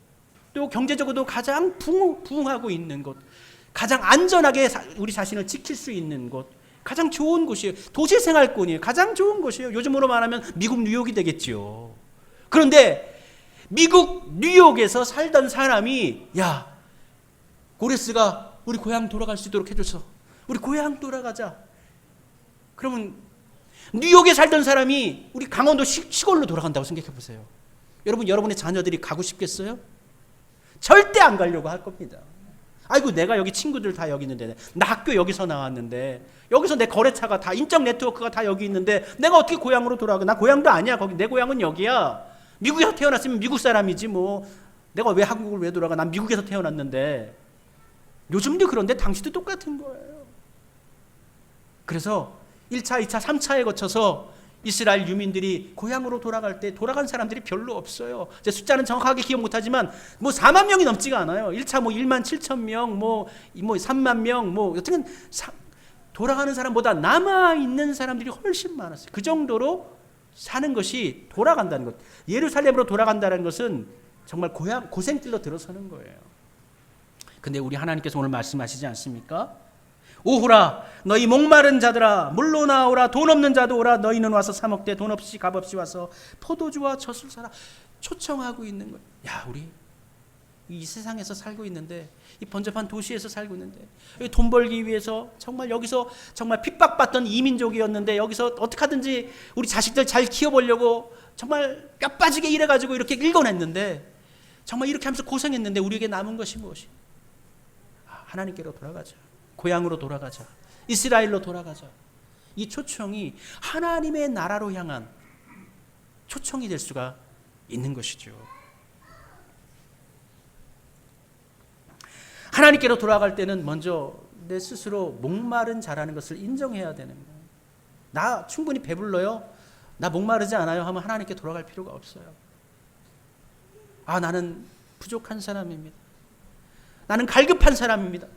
또 경제적으로도 가장 부흥하고 있는 곳, 가장 안전하게 우리 자신을 지킬 수 있는 곳, 가장 좋은 곳이에요. 도시생활권이에요. 가장 좋은 곳이에요. 요즘으로 말하면 미국 뉴욕이 되겠죠. 그런데 미국 뉴욕에서 살던 사람이, 야, 고레스가 우리 고향 돌아갈 수 있도록 해줘서 우리 고향 돌아가자. 그러면 뉴욕에 살던 사람이 우리 강원도 시골로 돌아간다고 생각해 보세요. 여러분의 자녀들이 가고 싶겠어요? 절대 안 가려고 할 겁니다. 아이고, 내가 여기 친구들 다 여기 있는데, 나 학교 여기서 나왔는데, 여기서 내 거래처가 다, 인적 네트워크가 다 여기 있는데, 내가 어떻게 고향으로 돌아가? 나 고향도 아니야. 거기 내 고향은 여기야. 미국에서 태어났으면 미국 사람이지 뭐. 내가 왜 한국을 왜 돌아가? 난 미국에서 태어났는데. 요즘도 그런데 당시도 똑같은 거예요. 그래서 1차, 2차, 3차에 거쳐서 이스라엘 유민들이 고향으로 돌아갈 때 돌아간 사람들이 별로 없어요. 제 숫자는 정확하게 기억 못하지만 뭐 4만 명이 넘지가 않아요. 1차 뭐 1만 7천 명, 뭐 3만 명, 뭐 여튼 돌아가는 사람보다 남아 있는 사람들이 훨씬 많았어요. 그 정도로 사는 것이 돌아간다는 것. 예루살렘으로 돌아간다는 것은 정말 고생길로 들어서는 거예요. 근데 우리 하나님께서 오늘 말씀하시지 않습니까? 오호라 너희 목마른 자들아 물로 나오라 돈 없는 자도 오라 너희는 와서 사 먹되 돈 없이 값 없이 와서 포도주와 젖을 사라. 초청하고 있는 거예요. 야, 우리 이 세상에서 살고 있는데, 이 번잡한 도시에서 살고 있는데, 돈 벌기 위해서 정말 여기서 정말 핍박받던 이민족이었는데, 여기서 어떻게 하든지 우리 자식들 잘 키워보려고 정말 뼈 빠지게 일해가지고 이렇게 일궈냈는데, 정말 이렇게 하면서 고생했는데 우리에게 남은 것이 무엇이? 하나님께로 돌아가자. 고향으로 돌아가자. 이스라엘로 돌아가자. 이 초청이 하나님의 나라로 향한 초청이 될 수가 있는 것이죠. 하나님께로 돌아갈 때는 먼저 내 스스로 목마른 자라는 것을 인정해야 되는 거예요. 나 충분히 배불러요? 나 목마르지 않아요? 하면 하나님께 돌아갈 필요가 없어요. 아, 나는 부족한 사람입니다. 나는 갈급한 사람입니다.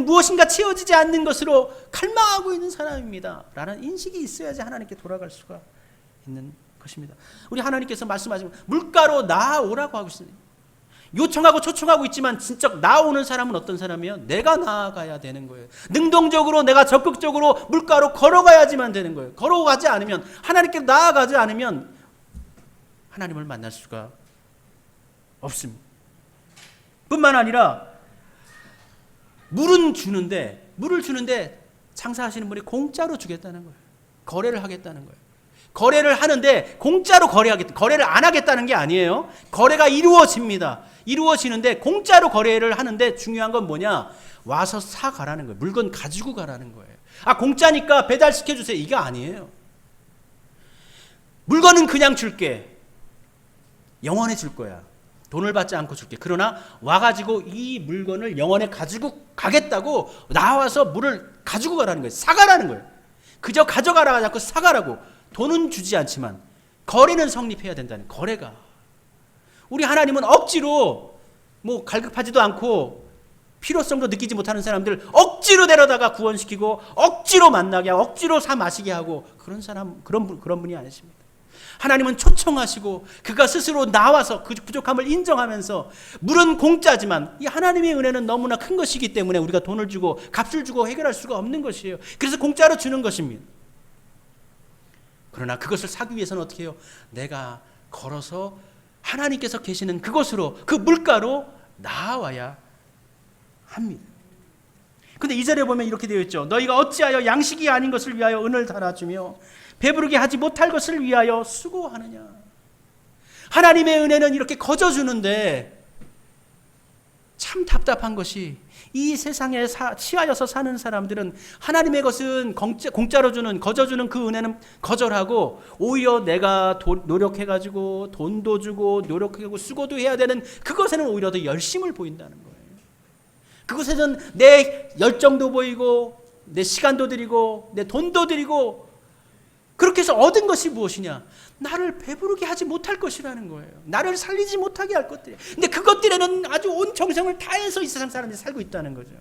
무엇인가 채워지지 않는 것으로 갈망하고 있는 사람입니다. 라는 인식이 있어야지 하나님께 돌아갈 수가 있는 것입니다. 우리 하나님께서 말씀하시면 물가로 나아오라고 하고 있습니다. 요청하고 초청하고 있지만 진짜 나오는 사람은 어떤 사람이에요? 내가 나아가야 되는 거예요. 능동적으로 내가 적극적으로 물가로 걸어가야지만 되는 거예요. 걸어가지 않으면, 하나님께 나아가지 않으면 하나님을 만날 수가 없습니다. 뿐만 아니라 물을 주는데 장사하시는 분이 공짜로 주겠다는 거예요. 거래를 하겠다는 거예요. 거래를 하는데 공짜로 거래를 안 하겠다는 게 아니에요. 거래가 이루어집니다. 이루어지는데 공짜로 거래를 하는데 중요한 건 뭐냐? 와서 사가라는 거예요. 물건 가지고 가라는 거예요. 아, 공짜니까 배달시켜주세요. 이게 아니에요. 물건은 그냥 줄게. 영원히 줄 거야. 돈을 받지 않고 줄게. 그러나 와가지고 이 물건을 영원에 가지고 가겠다고 나와서 물을 가지고 가라는 거예요. 사가라는 거예요. 그저 가져가라 하지 않고 사가라고. 돈은 주지 않지만 거래는 성립해야 된다는 거래가. 우리 하나님은 억지로 뭐 갈급하지도 않고 필요성도 느끼지 못하는 사람들 억지로 데려다가 구원시키고 억지로 만나게 하고 억지로 사 마시게 하고 그런 분이 아니십니다. 하나님은 초청하시고 그가 스스로 나와서 그 부족함을 인정하면서 물은 공짜지만 이 하나님의 은혜는 너무나 큰 것이기 때문에 우리가 돈을 주고 값을 주고 해결할 수가 없는 것이에요. 그래서 공짜로 주는 것입니다. 그러나 그것을 사기 위해서는 어떻게 해요? 내가 걸어서 하나님께서 계시는 그곳으로, 그 물가로 나와야 합니다. 근데 2절에 보면 이렇게 되어 있죠. 너희가 어찌하여 양식이 아닌 것을 위하여 은을 달아주며 배부르게 하지 못할 것을 위하여 수고하느냐. 하나님의 은혜는 이렇게 거저주는데 참 답답한 것이 이 세상에 치하여서 사는 사람들은 하나님의 것은 공짜로 주는, 거저주는 그 은혜는 거절하고 오히려 내가 노력해가지고 돈도 주고 노력하고 수고도 해야 되는 그것에는 오히려 더 열심을 보인다는 거예요. 그것에는 내 열정도 보이고 내 시간도 드리고 내 돈도 드리고 그렇게 해서 얻은 것이 무엇이냐? 나를 배부르게 하지 못할 것이라는 거예요. 나를 살리지 못하게 할 것들. 근데 그것들에는 아주 온 정성을 다해서 이 세상 사람들이 살고 있다는 거죠.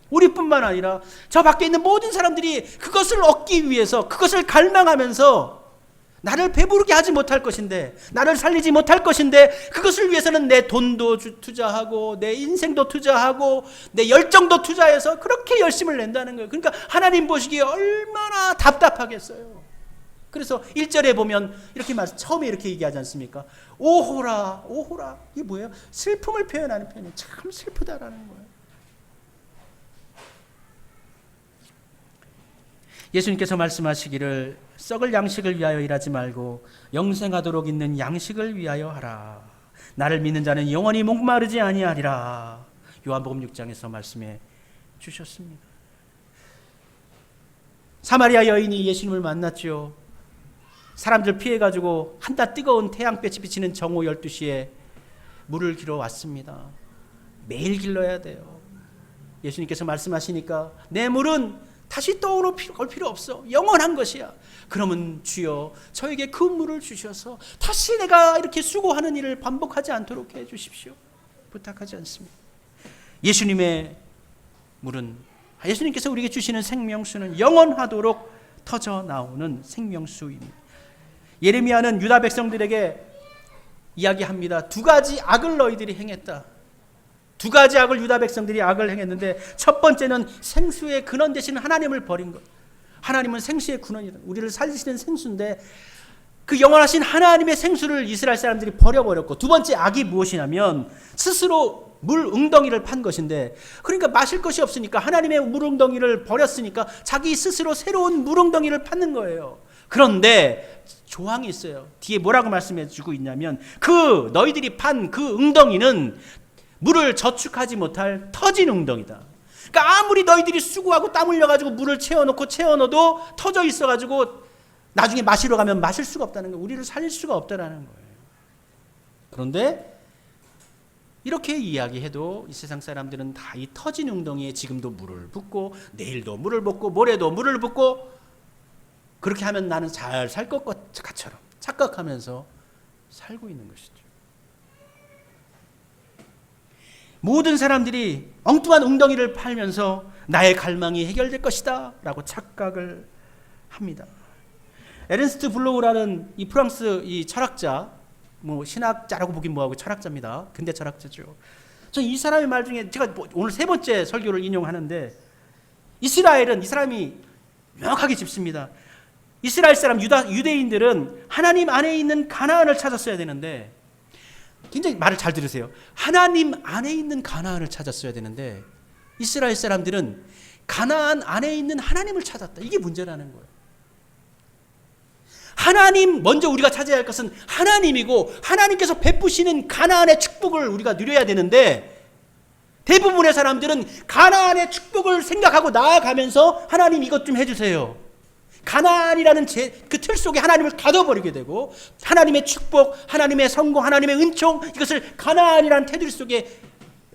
우리뿐만 아니라 저 밖에 있는 모든 사람들이 그것을 얻기 위해서 그것을 갈망하면서 나를 배부르게 하지 못할 것인데, 나를 살리지 못할 것인데 그것을 위해서는 내 돈도 투자하고 내 인생도 투자하고 내 열정도 투자해서 그렇게 열심을 낸다는 거예요. 그러니까 하나님 보시기에 얼마나 답답하겠어요. 그래서 1절에 보면 이렇게 처음에 이렇게 얘기하지 않습니까? 오호라, 오호라. 이게 뭐예요? 슬픔을 표현하는 표현이에요. 참 슬프다라는 거예요. 예수님께서 말씀하시기를 썩을 양식을 위하여 일하지 말고 영생하도록 있는 양식을 위하여 하라. 나를 믿는 자는 영원히 목마르지 아니하리라. 요한복음 6장에서 말씀해 주셨습니다. 사마리아 여인이 예수님을 만났죠. 사람들 피해가지고 한낮 뜨거운 태양볕이 비치는 정오 12시에 물을 길어 왔습니다. 매일 길러야 돼요. 예수님께서 말씀하시니까 내 물은 다시 떠오를 필요 없어. 영원한 것이야. 그러면 주여 저에게 그 물을 주셔서 다시 내가 이렇게 수고하는 일을 반복하지 않도록 해 주십시오. 부탁하지 않습니다. 예수님의 물은, 예수님께서 우리에게 주시는 생명수는 영원하도록 터져 나오는 생명수입니다. 예레미야는 유다 백성들에게 이야기합니다. 두 가지 악을 너희들이 행했다. 두 가지 악을 유다 백성들이 악을 행했는데, 첫 번째는 생수의 근원 되시는 하나님을 버린 것. 하나님은 생수의 근원이다. 우리를 살리시는 생수인데 그 영원하신 하나님의 생수를 이스라엘 사람들이 버려버렸고, 두 번째 악이 무엇이냐면 스스로 물 웅덩이를 판 것인데, 그러니까 마실 것이 없으니까 하나님의 물 웅덩이를 버렸으니까 자기 스스로 새로운 물 웅덩이를 파는 거예요. 그런데 조항이 있어요. 뒤에 뭐라고 말씀해 주고 있냐면, 그 너희들이 판 그 웅덩이는 물을 저축하지 못할 터진 웅덩이다. 그러니까 아무리 너희들이 수고하고 땀 흘려가지고 물을 채워넣어도 터져 있어가지고 나중에 마시러 가면 마실 수가 없다는 거예요. 우리를 살릴 수가 없다는 거예요. 그런데 이렇게 이야기해도 이 세상 사람들은 다 이 터진 웅덩이에 지금도 물을 붓고, 내일도 물을 붓고, 모레도 물을 붓고, 그렇게 하면 나는 잘 살 것처럼 착각하면서 살고 있는 것이죠. 모든 사람들이 엉뚱한 웅덩이를 팔면서 나의 갈망이 해결될 것이다 라고 착각을 합니다. 에른스트 블로우라는 이 프랑스 이 철학자, 뭐 신학자라고 보긴 뭐하고 철학자입니다. 근대 철학자죠. 전 이 사람의 말 중에 제가 오늘 세 번째 설교를 인용하는데, 이스라엘은, 이 사람이 명확하게 짚습니다. 이스라엘 사람 유대인들은 하나님 안에 있는 가나안을 찾았어야 되는데, 굉장히 말을 잘 들으세요. 하나님 안에 있는 가나안을 찾았어야 되는데 이스라엘 사람들은 가나안 안에 있는 하나님을 찾았다. 이게 문제라는 거예요. 하나님, 먼저 우리가 찾아야 할 것은 하나님이고, 하나님께서 베푸시는 가나안의 축복을 우리가 누려야 되는데, 대부분의 사람들은 가나안의 축복을 생각하고 나아가면서 하나님 이것 좀 해주세요, 가나안이라는 그 틀 속에 하나님을 가둬버리게 되고, 하나님의 축복, 하나님의 성공, 하나님의 은총, 이것을 가나안이라는 테두리 속에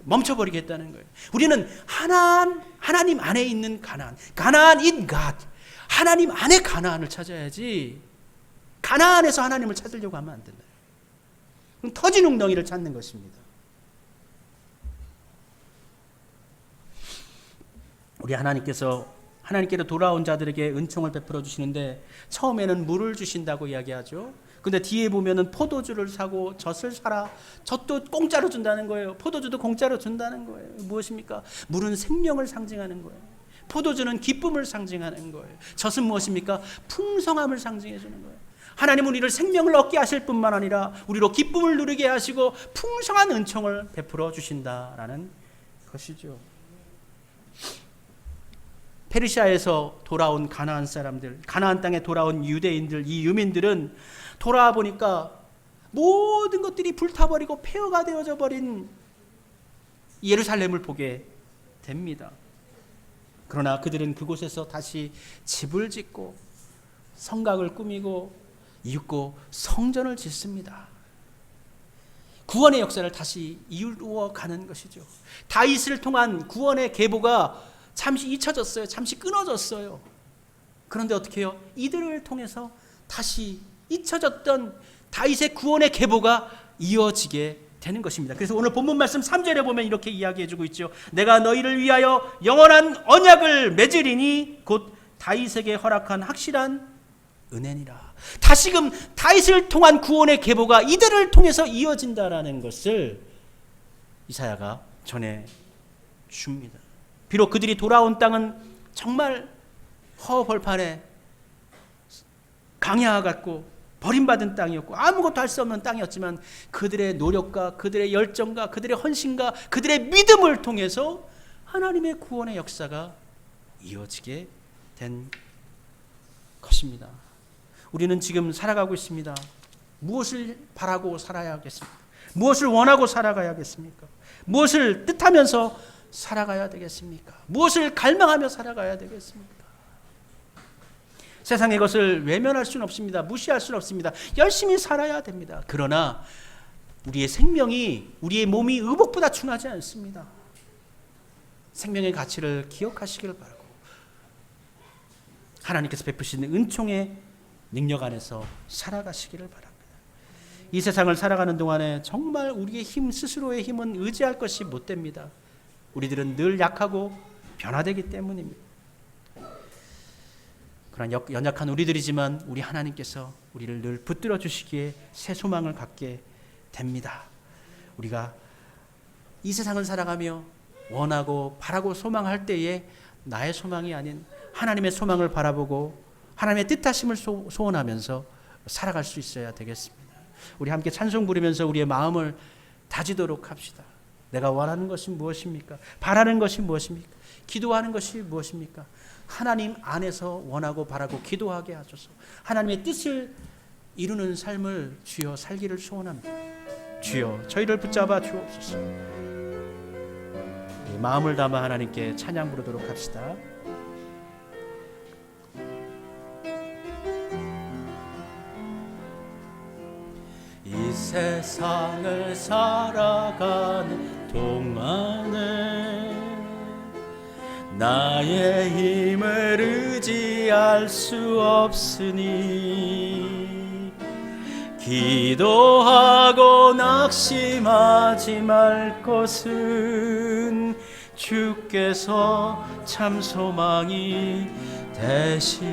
멈춰버리겠다는 거예요. 우리는 하나님 안에 있는 가나안, 가나안 in God, 하나님 안에 가나안을 찾아야지 가나안에서 하나님을 찾으려고 하면 안 된다. 그럼 터진 웅덩이를 찾는 것입니다. 우리 하나님께로 돌아온 자들에게 은총을 베풀어 주시는데, 처음에는 물을 주신다고 이야기하죠. 근데 뒤에 보면은 포도주를 사고 젖을 사라. 젖도 공짜로 준다는 거예요. 포도주도 공짜로 준다는 거예요. 무엇입니까? 물은 생명을 상징하는 거예요. 포도주는 기쁨을 상징하는 거예요. 젖은 무엇입니까? 풍성함을 상징해 주는 거예요. 하나님은 우리를 생명을 얻게 하실 뿐만 아니라 우리로 기쁨을 누리게 하시고 풍성한 은총을 베풀어 주신다라는 것이죠. 페르시아에서 돌아온 가나안 사람들, 가나안 땅에 돌아온 유대인들, 이 유민들은 돌아와 보니까 모든 것들이 불타버리고 폐허가 되어져 버린 예루살렘을 보게 됩니다. 그러나 그들은 그곳에서 다시 집을 짓고 성곽을 꾸미고 이윽고 성전을 짓습니다. 구원의 역사를 다시 이루어 가는 것이죠. 다윗을 통한 구원의 계보가 잠시 잊혀졌어요. 잠시 끊어졌어요. 그런데 어떻게 해요? 이들을 통해서 다시 잊혀졌던 다윗의 구원의 계보가 이어지게 되는 것입니다. 그래서 오늘 본문 말씀 3절에 보면 이렇게 이야기해주고 있죠. 내가 너희를 위하여 영원한 언약을 맺으리니 곧 다윗에게 허락한 확실한 은혜니라. 다시금 다윗을 통한 구원의 계보가 이들을 통해서 이어진다라는 것을 이사야가 전해 줍니다. 비록 그들이 돌아온 땅은 정말 허벌판에 강야와 같고 버림받은 땅이었고 아무것도 할 수 없는 땅이었지만, 그들의 노력과 그들의 열정과 그들의 헌신과 그들의 믿음을 통해서 하나님의 구원의 역사가 이어지게 된 것입니다. 우리는 지금 살아가고 있습니다. 무엇을 바라고 살아야겠습니까? 무엇을 원하고 살아가야겠습니까? 무엇을 뜻하면서 살아가야 되겠습니까? 무엇을 갈망하며 살아가야 되겠습니까? 세상의 것을 외면할 수는 없습니다. 무시할 수는 없습니다. 열심히 살아야 됩니다. 그러나 우리의 생명이, 우리의 몸이 의복보다 중요하지 않습니다. 생명의 가치를 기억하시길 바라고 하나님께서 베푸시는 은총의 능력 안에서 살아가시기를 바랍니다. 이 세상을 살아가는 동안에 정말 우리의 힘, 스스로의 힘은 의지할 것이 못 됩니다. 우리들은 늘 약하고 변화되기 때문입니다. 그러나 연약한 우리들이지만 우리 하나님께서 우리를 늘 붙들어 주시기에 새 소망을 갖게 됩니다. 우리가 이 세상을 살아가며 원하고 바라고 소망할 때에 나의 소망이 아닌 하나님의 소망을 바라보고 하나님의 뜻하심을 소원하면서 살아갈 수 있어야 되겠습니다. 우리 함께 찬송 부르면서 우리의 마음을 다지도록 합시다. 내가 원하는 것이 무엇입니까? 바라는 것이 무엇입니까? 기도하는 것이 무엇입니까? 하나님 안에서 원하고 바라고 기도하게 하소서. 하나님의 뜻을 이루는 삶을 주여 살기를 소원합니다. 주여 저희를 붙잡아 주옵소서. 마음을 담아 하나님께 찬양 부르도록 합시다. 이 세상을 살아가는 동안에 나의 힘을 의지할 수 없으니 기도하고 낙심하지 말 것은 주께서 참 소망이 되시.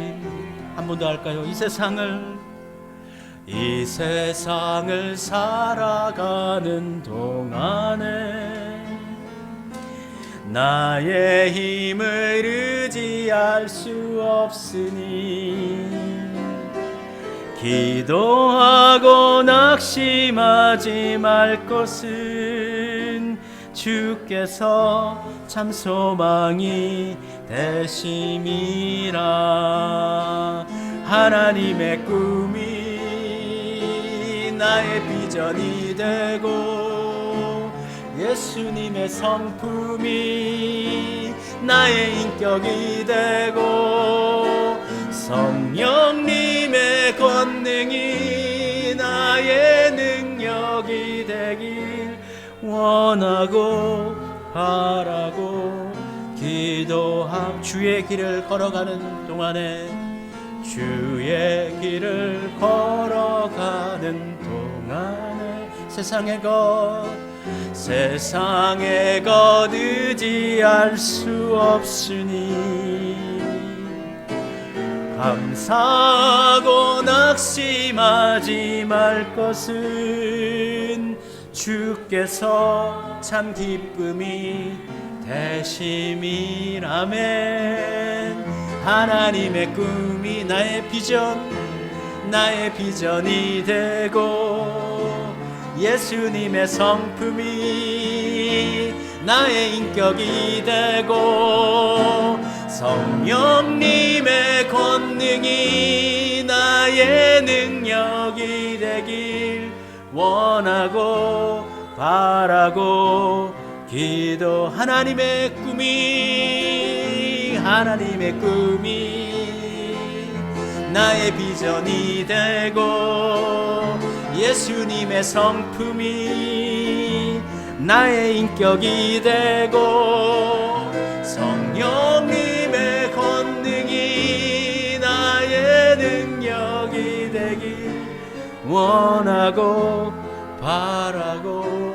한 번 더 할까요? 이 세상을 살아가는 동안에 나의 힘을 의지할 수 없으니 기도하고 낙심하지 말 것은 주께서 참 소망이 되심이라. 하나님의 꿈이 나의 비전이 되고 예수님의 성품이 나의 인격이 되고 성령님의 권능이 나의 능력이 되길 원하고 바라고 기도함. 주의 길을 걸어가는 동안에 주의 길을 걸어가는 동안에 세상의 것 의지할 수 없으니 감사하고 낙심하지 말 것은 주께서 참 기쁨이 되심이라면. 하나님의 꿈이 나의 비전이 되고 예수님의 성품이 나의 인격이 되고 성령님의 권능이 나의 능력이 되길 원하고 바라고 기도. 하나님의 꿈이 나의 비전이 되고 예수님의 성품이 나의 인격이 되고 성령님의 권능이 나의 능력이 되길 원하고 바라고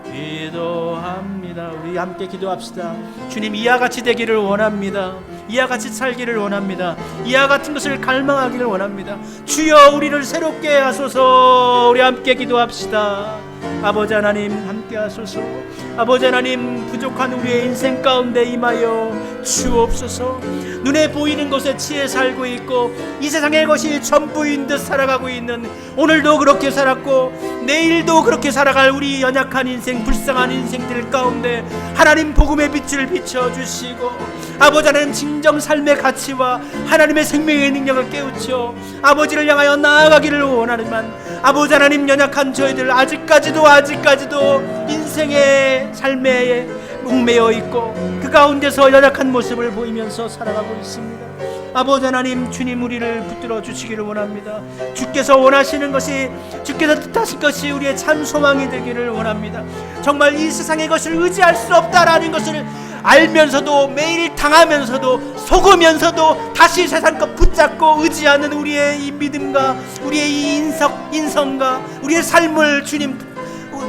기도합니다. 우리 함께 기도합시다. 주님, 이와 같이 되기를 원합니다. 이와 같이 살기를 원합니다. 이와 같은 것을 갈망하기를 원합니다. 주여 우리를 새롭게 하소서. 우리 함께 기도합시다. 아버지 하나님 함께 하소서. 아버지 하나님, 부족한 우리의 인생 가운데 임하여 주옵소서. 눈에 보이는 것에 치에 살고 있고 이 세상의 것이 전부인 듯 살아가고 있는, 오늘도 그렇게 살았고 내일도 그렇게 살아갈 우리 연약한 인생, 불쌍한 인생들 가운데 하나님 복음의 빛을 비춰주시고 아버지 하나님 진정 삶의 가치와 하나님의 생명의 능력을 깨우쳐 아버지를 향하여 나아가기를 원하지만 아버지 하나님 연약한 저희들 아직까지도 인생의 삶에 얽매여 있고 그 가운데서 연약한 모습을 보이면서 살아가고 있습니다. 아버지 하나님, 주님 우리를 붙들어 주시기를 원합니다. 주께서 원하시는 것이, 주께서 뜻하신 것이 우리의 참 소망이 되기를 원합니다. 정말 이 세상의 것을 의지할 수 없다라는 것을 알면서도, 매일 당하면서도, 속으면서도 다시 세상 것 붙잡고 의지하는 우리의 이 믿음과 우리의 이 인성과 우리의 삶을 주님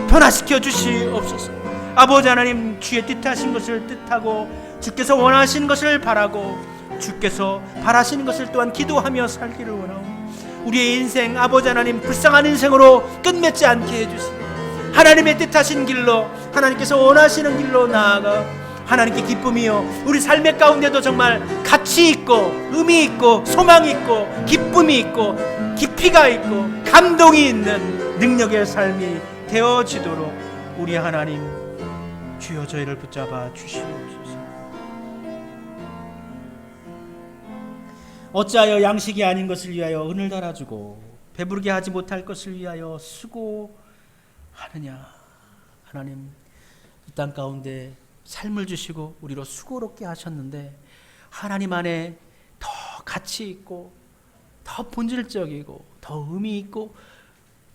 변화시켜 주시옵소서. 아버지 하나님, 주의 뜻하신 것을 뜻하고 주께서 원하시는 것을 바라고 주께서 바라시는 것을 또한 기도하며 살기를 원하오니 우리의 인생, 아버지 하나님, 불쌍한 인생으로 끝맺지 않게 해주시고 하나님의 뜻하신 길로, 하나님께서 원하시는 길로 나아가 하나님께 기쁨이요 우리 삶의 가운데도 정말 가치 있고 의미 있고 소망이 있고 기쁨이 있고 깊이가 있고 감동이 있는 능력의 삶이 되어지도록 우리 하나님 주여 저희를 붙잡아 주시옵소서. 어찌하여 양식이 아닌 것을 위하여 은을 달아주고 배부르게 하지 못할 것을 위하여 수고하느냐. 하나님, 이 땅 가운데 삶을 주시고 우리로 수고롭게 하셨는데 하나님 안에 더 가치 있고 더 본질적이고 더 의미 있고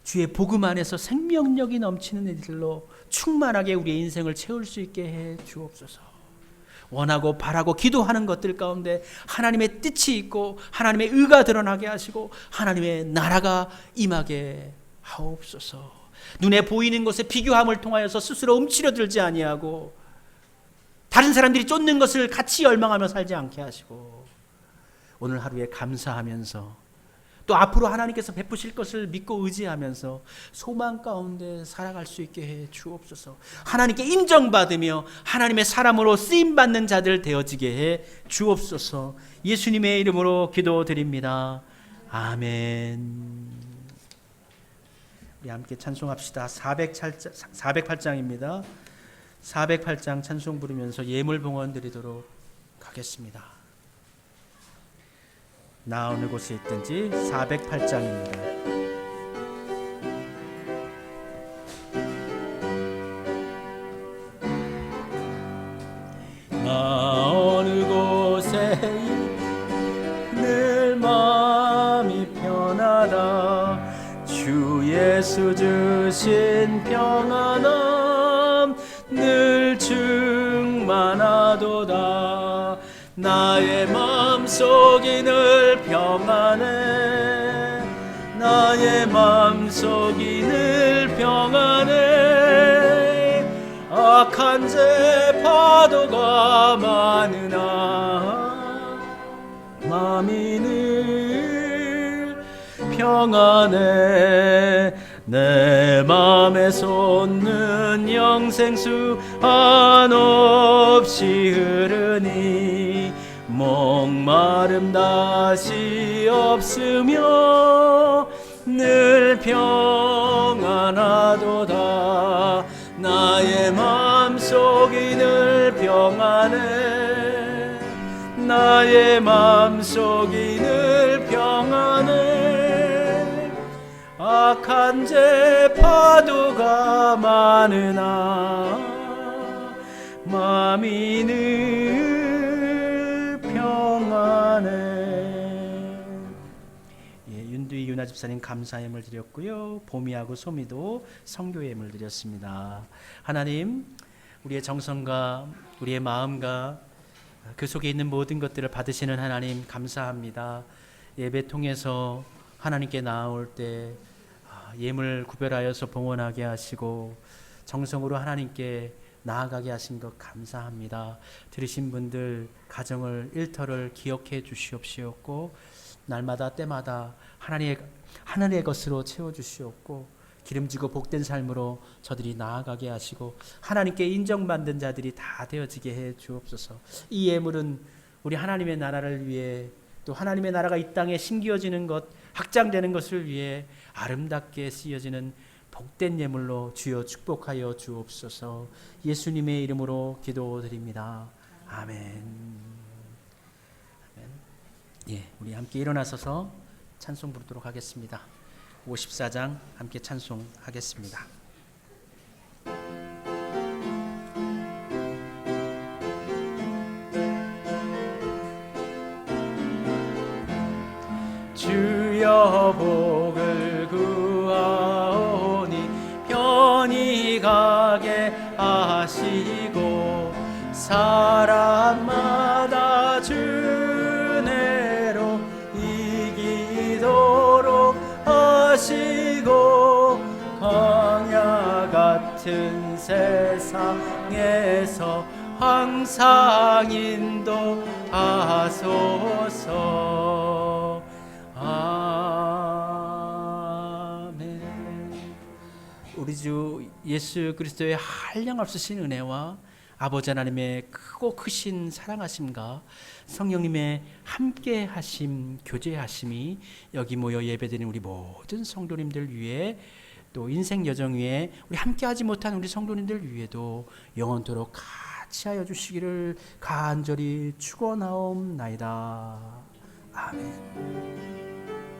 주의 복음 안에서 생명력이 넘치는 일들로 충만하게 우리의 인생을 채울 수 있게 해 주옵소서. 원하고 바라고 기도하는 것들 가운데 하나님의 뜻이 있고 하나님의 의가 드러나게 하시고 하나님의 나라가 임하게 하옵소서. 눈에 보이는 것에 비교함을 통하여서 스스로 움츠러들지 아니하고 다른 사람들이 쫓는 것을 같이 열망하며 살지 않게 하시고 오늘 하루에 감사하면서 또 앞으로 하나님께서 베푸실 것을 믿고 의지하면서 소망 가운데 살아갈 수 있게 해 주옵소서. 하나님께 인정받으며 하나님의 사람으로 쓰임받는 자들 되어지게 해 주옵소서. 예수님의 이름으로 기도드립니다. 아멘. 우리 함께 찬송합시다. 408장입니다. 408장 찬송 부르면서 예물봉헌 드리도록 하겠습니다. 나 어느 곳에 있든지 408장입니다. 나 어느 곳에 늘 마음이 편하다. 주 예수 주신 평안함 늘 충만하도다. 나의 마음속이 늘 평안해. 나의 마음속이 늘 평안해. 악한 죄 파도가 많으나 마음이 늘 평안해. 내 맘에 솟는 영생수 한없이 흐르니 목마름 다시 없으며 늘 평안하도다. 나의 마음속이 늘 평안해. 나의 마음속이 늘 평안해. 악한 죄 파도가 많으나 마음이 늘 평안해. 윤두희 윤아 집사님 감사 예물 드렸고요. 보미하고 소미도 성교 예물 드렸습니다. 하나님, 우리의 정성과 우리의 마음과 그 속에 있는 모든 것들을 받으시는 하나님 감사합니다. 예배 통해서 하나님께 나아올 때 예물 구별하여서 봉헌하게 하시고 정성으로 하나님께 나아가게 하신 것 감사합니다. 들으신 분들 가정을 일터를 기억해 주시옵시옵고 날마다 때마다 하늘의 것으로 채워주시옵고 기름지고 복된 삶으로 저들이 나아가게 하시고 하나님께 인정받는 자들이 다 되어지게 해 주옵소서. 이 예물은 우리 하나님의 나라를 위해 또 하나님의 나라가 이 땅에 심기어지는 것, 확장되는 것을 위해 아름답게 쓰여지는 복된 예물로 주여 축복하여 주옵소서. 예수님의 이름으로 기도드립니다. 아멘. 예, 우리 함께 일어나서서 찬송 부르도록 하겠습니다. 54장 함께 찬송하겠습니다. 주여 복을 구하오니 편히 가게 하시고 사람마다 주 은혜로 이기도록 하시고 광야 같은 세상에서 항상 인도하소서. 아멘. 우리 주 예수 그리스도의 한량없으신 은혜와 아버지 하나님의 크고 크신 사랑하심과 성령님의 함께 하심, 교제하심이 여기 모여 예배드리는 우리 모든 성도님들 위해, 또 인생 여정 위에 우리 함께하지 못한 우리 성도님들 위에도 영원토록 같이 하여 주시기를 간절히 축원하옵나이다. 아멘.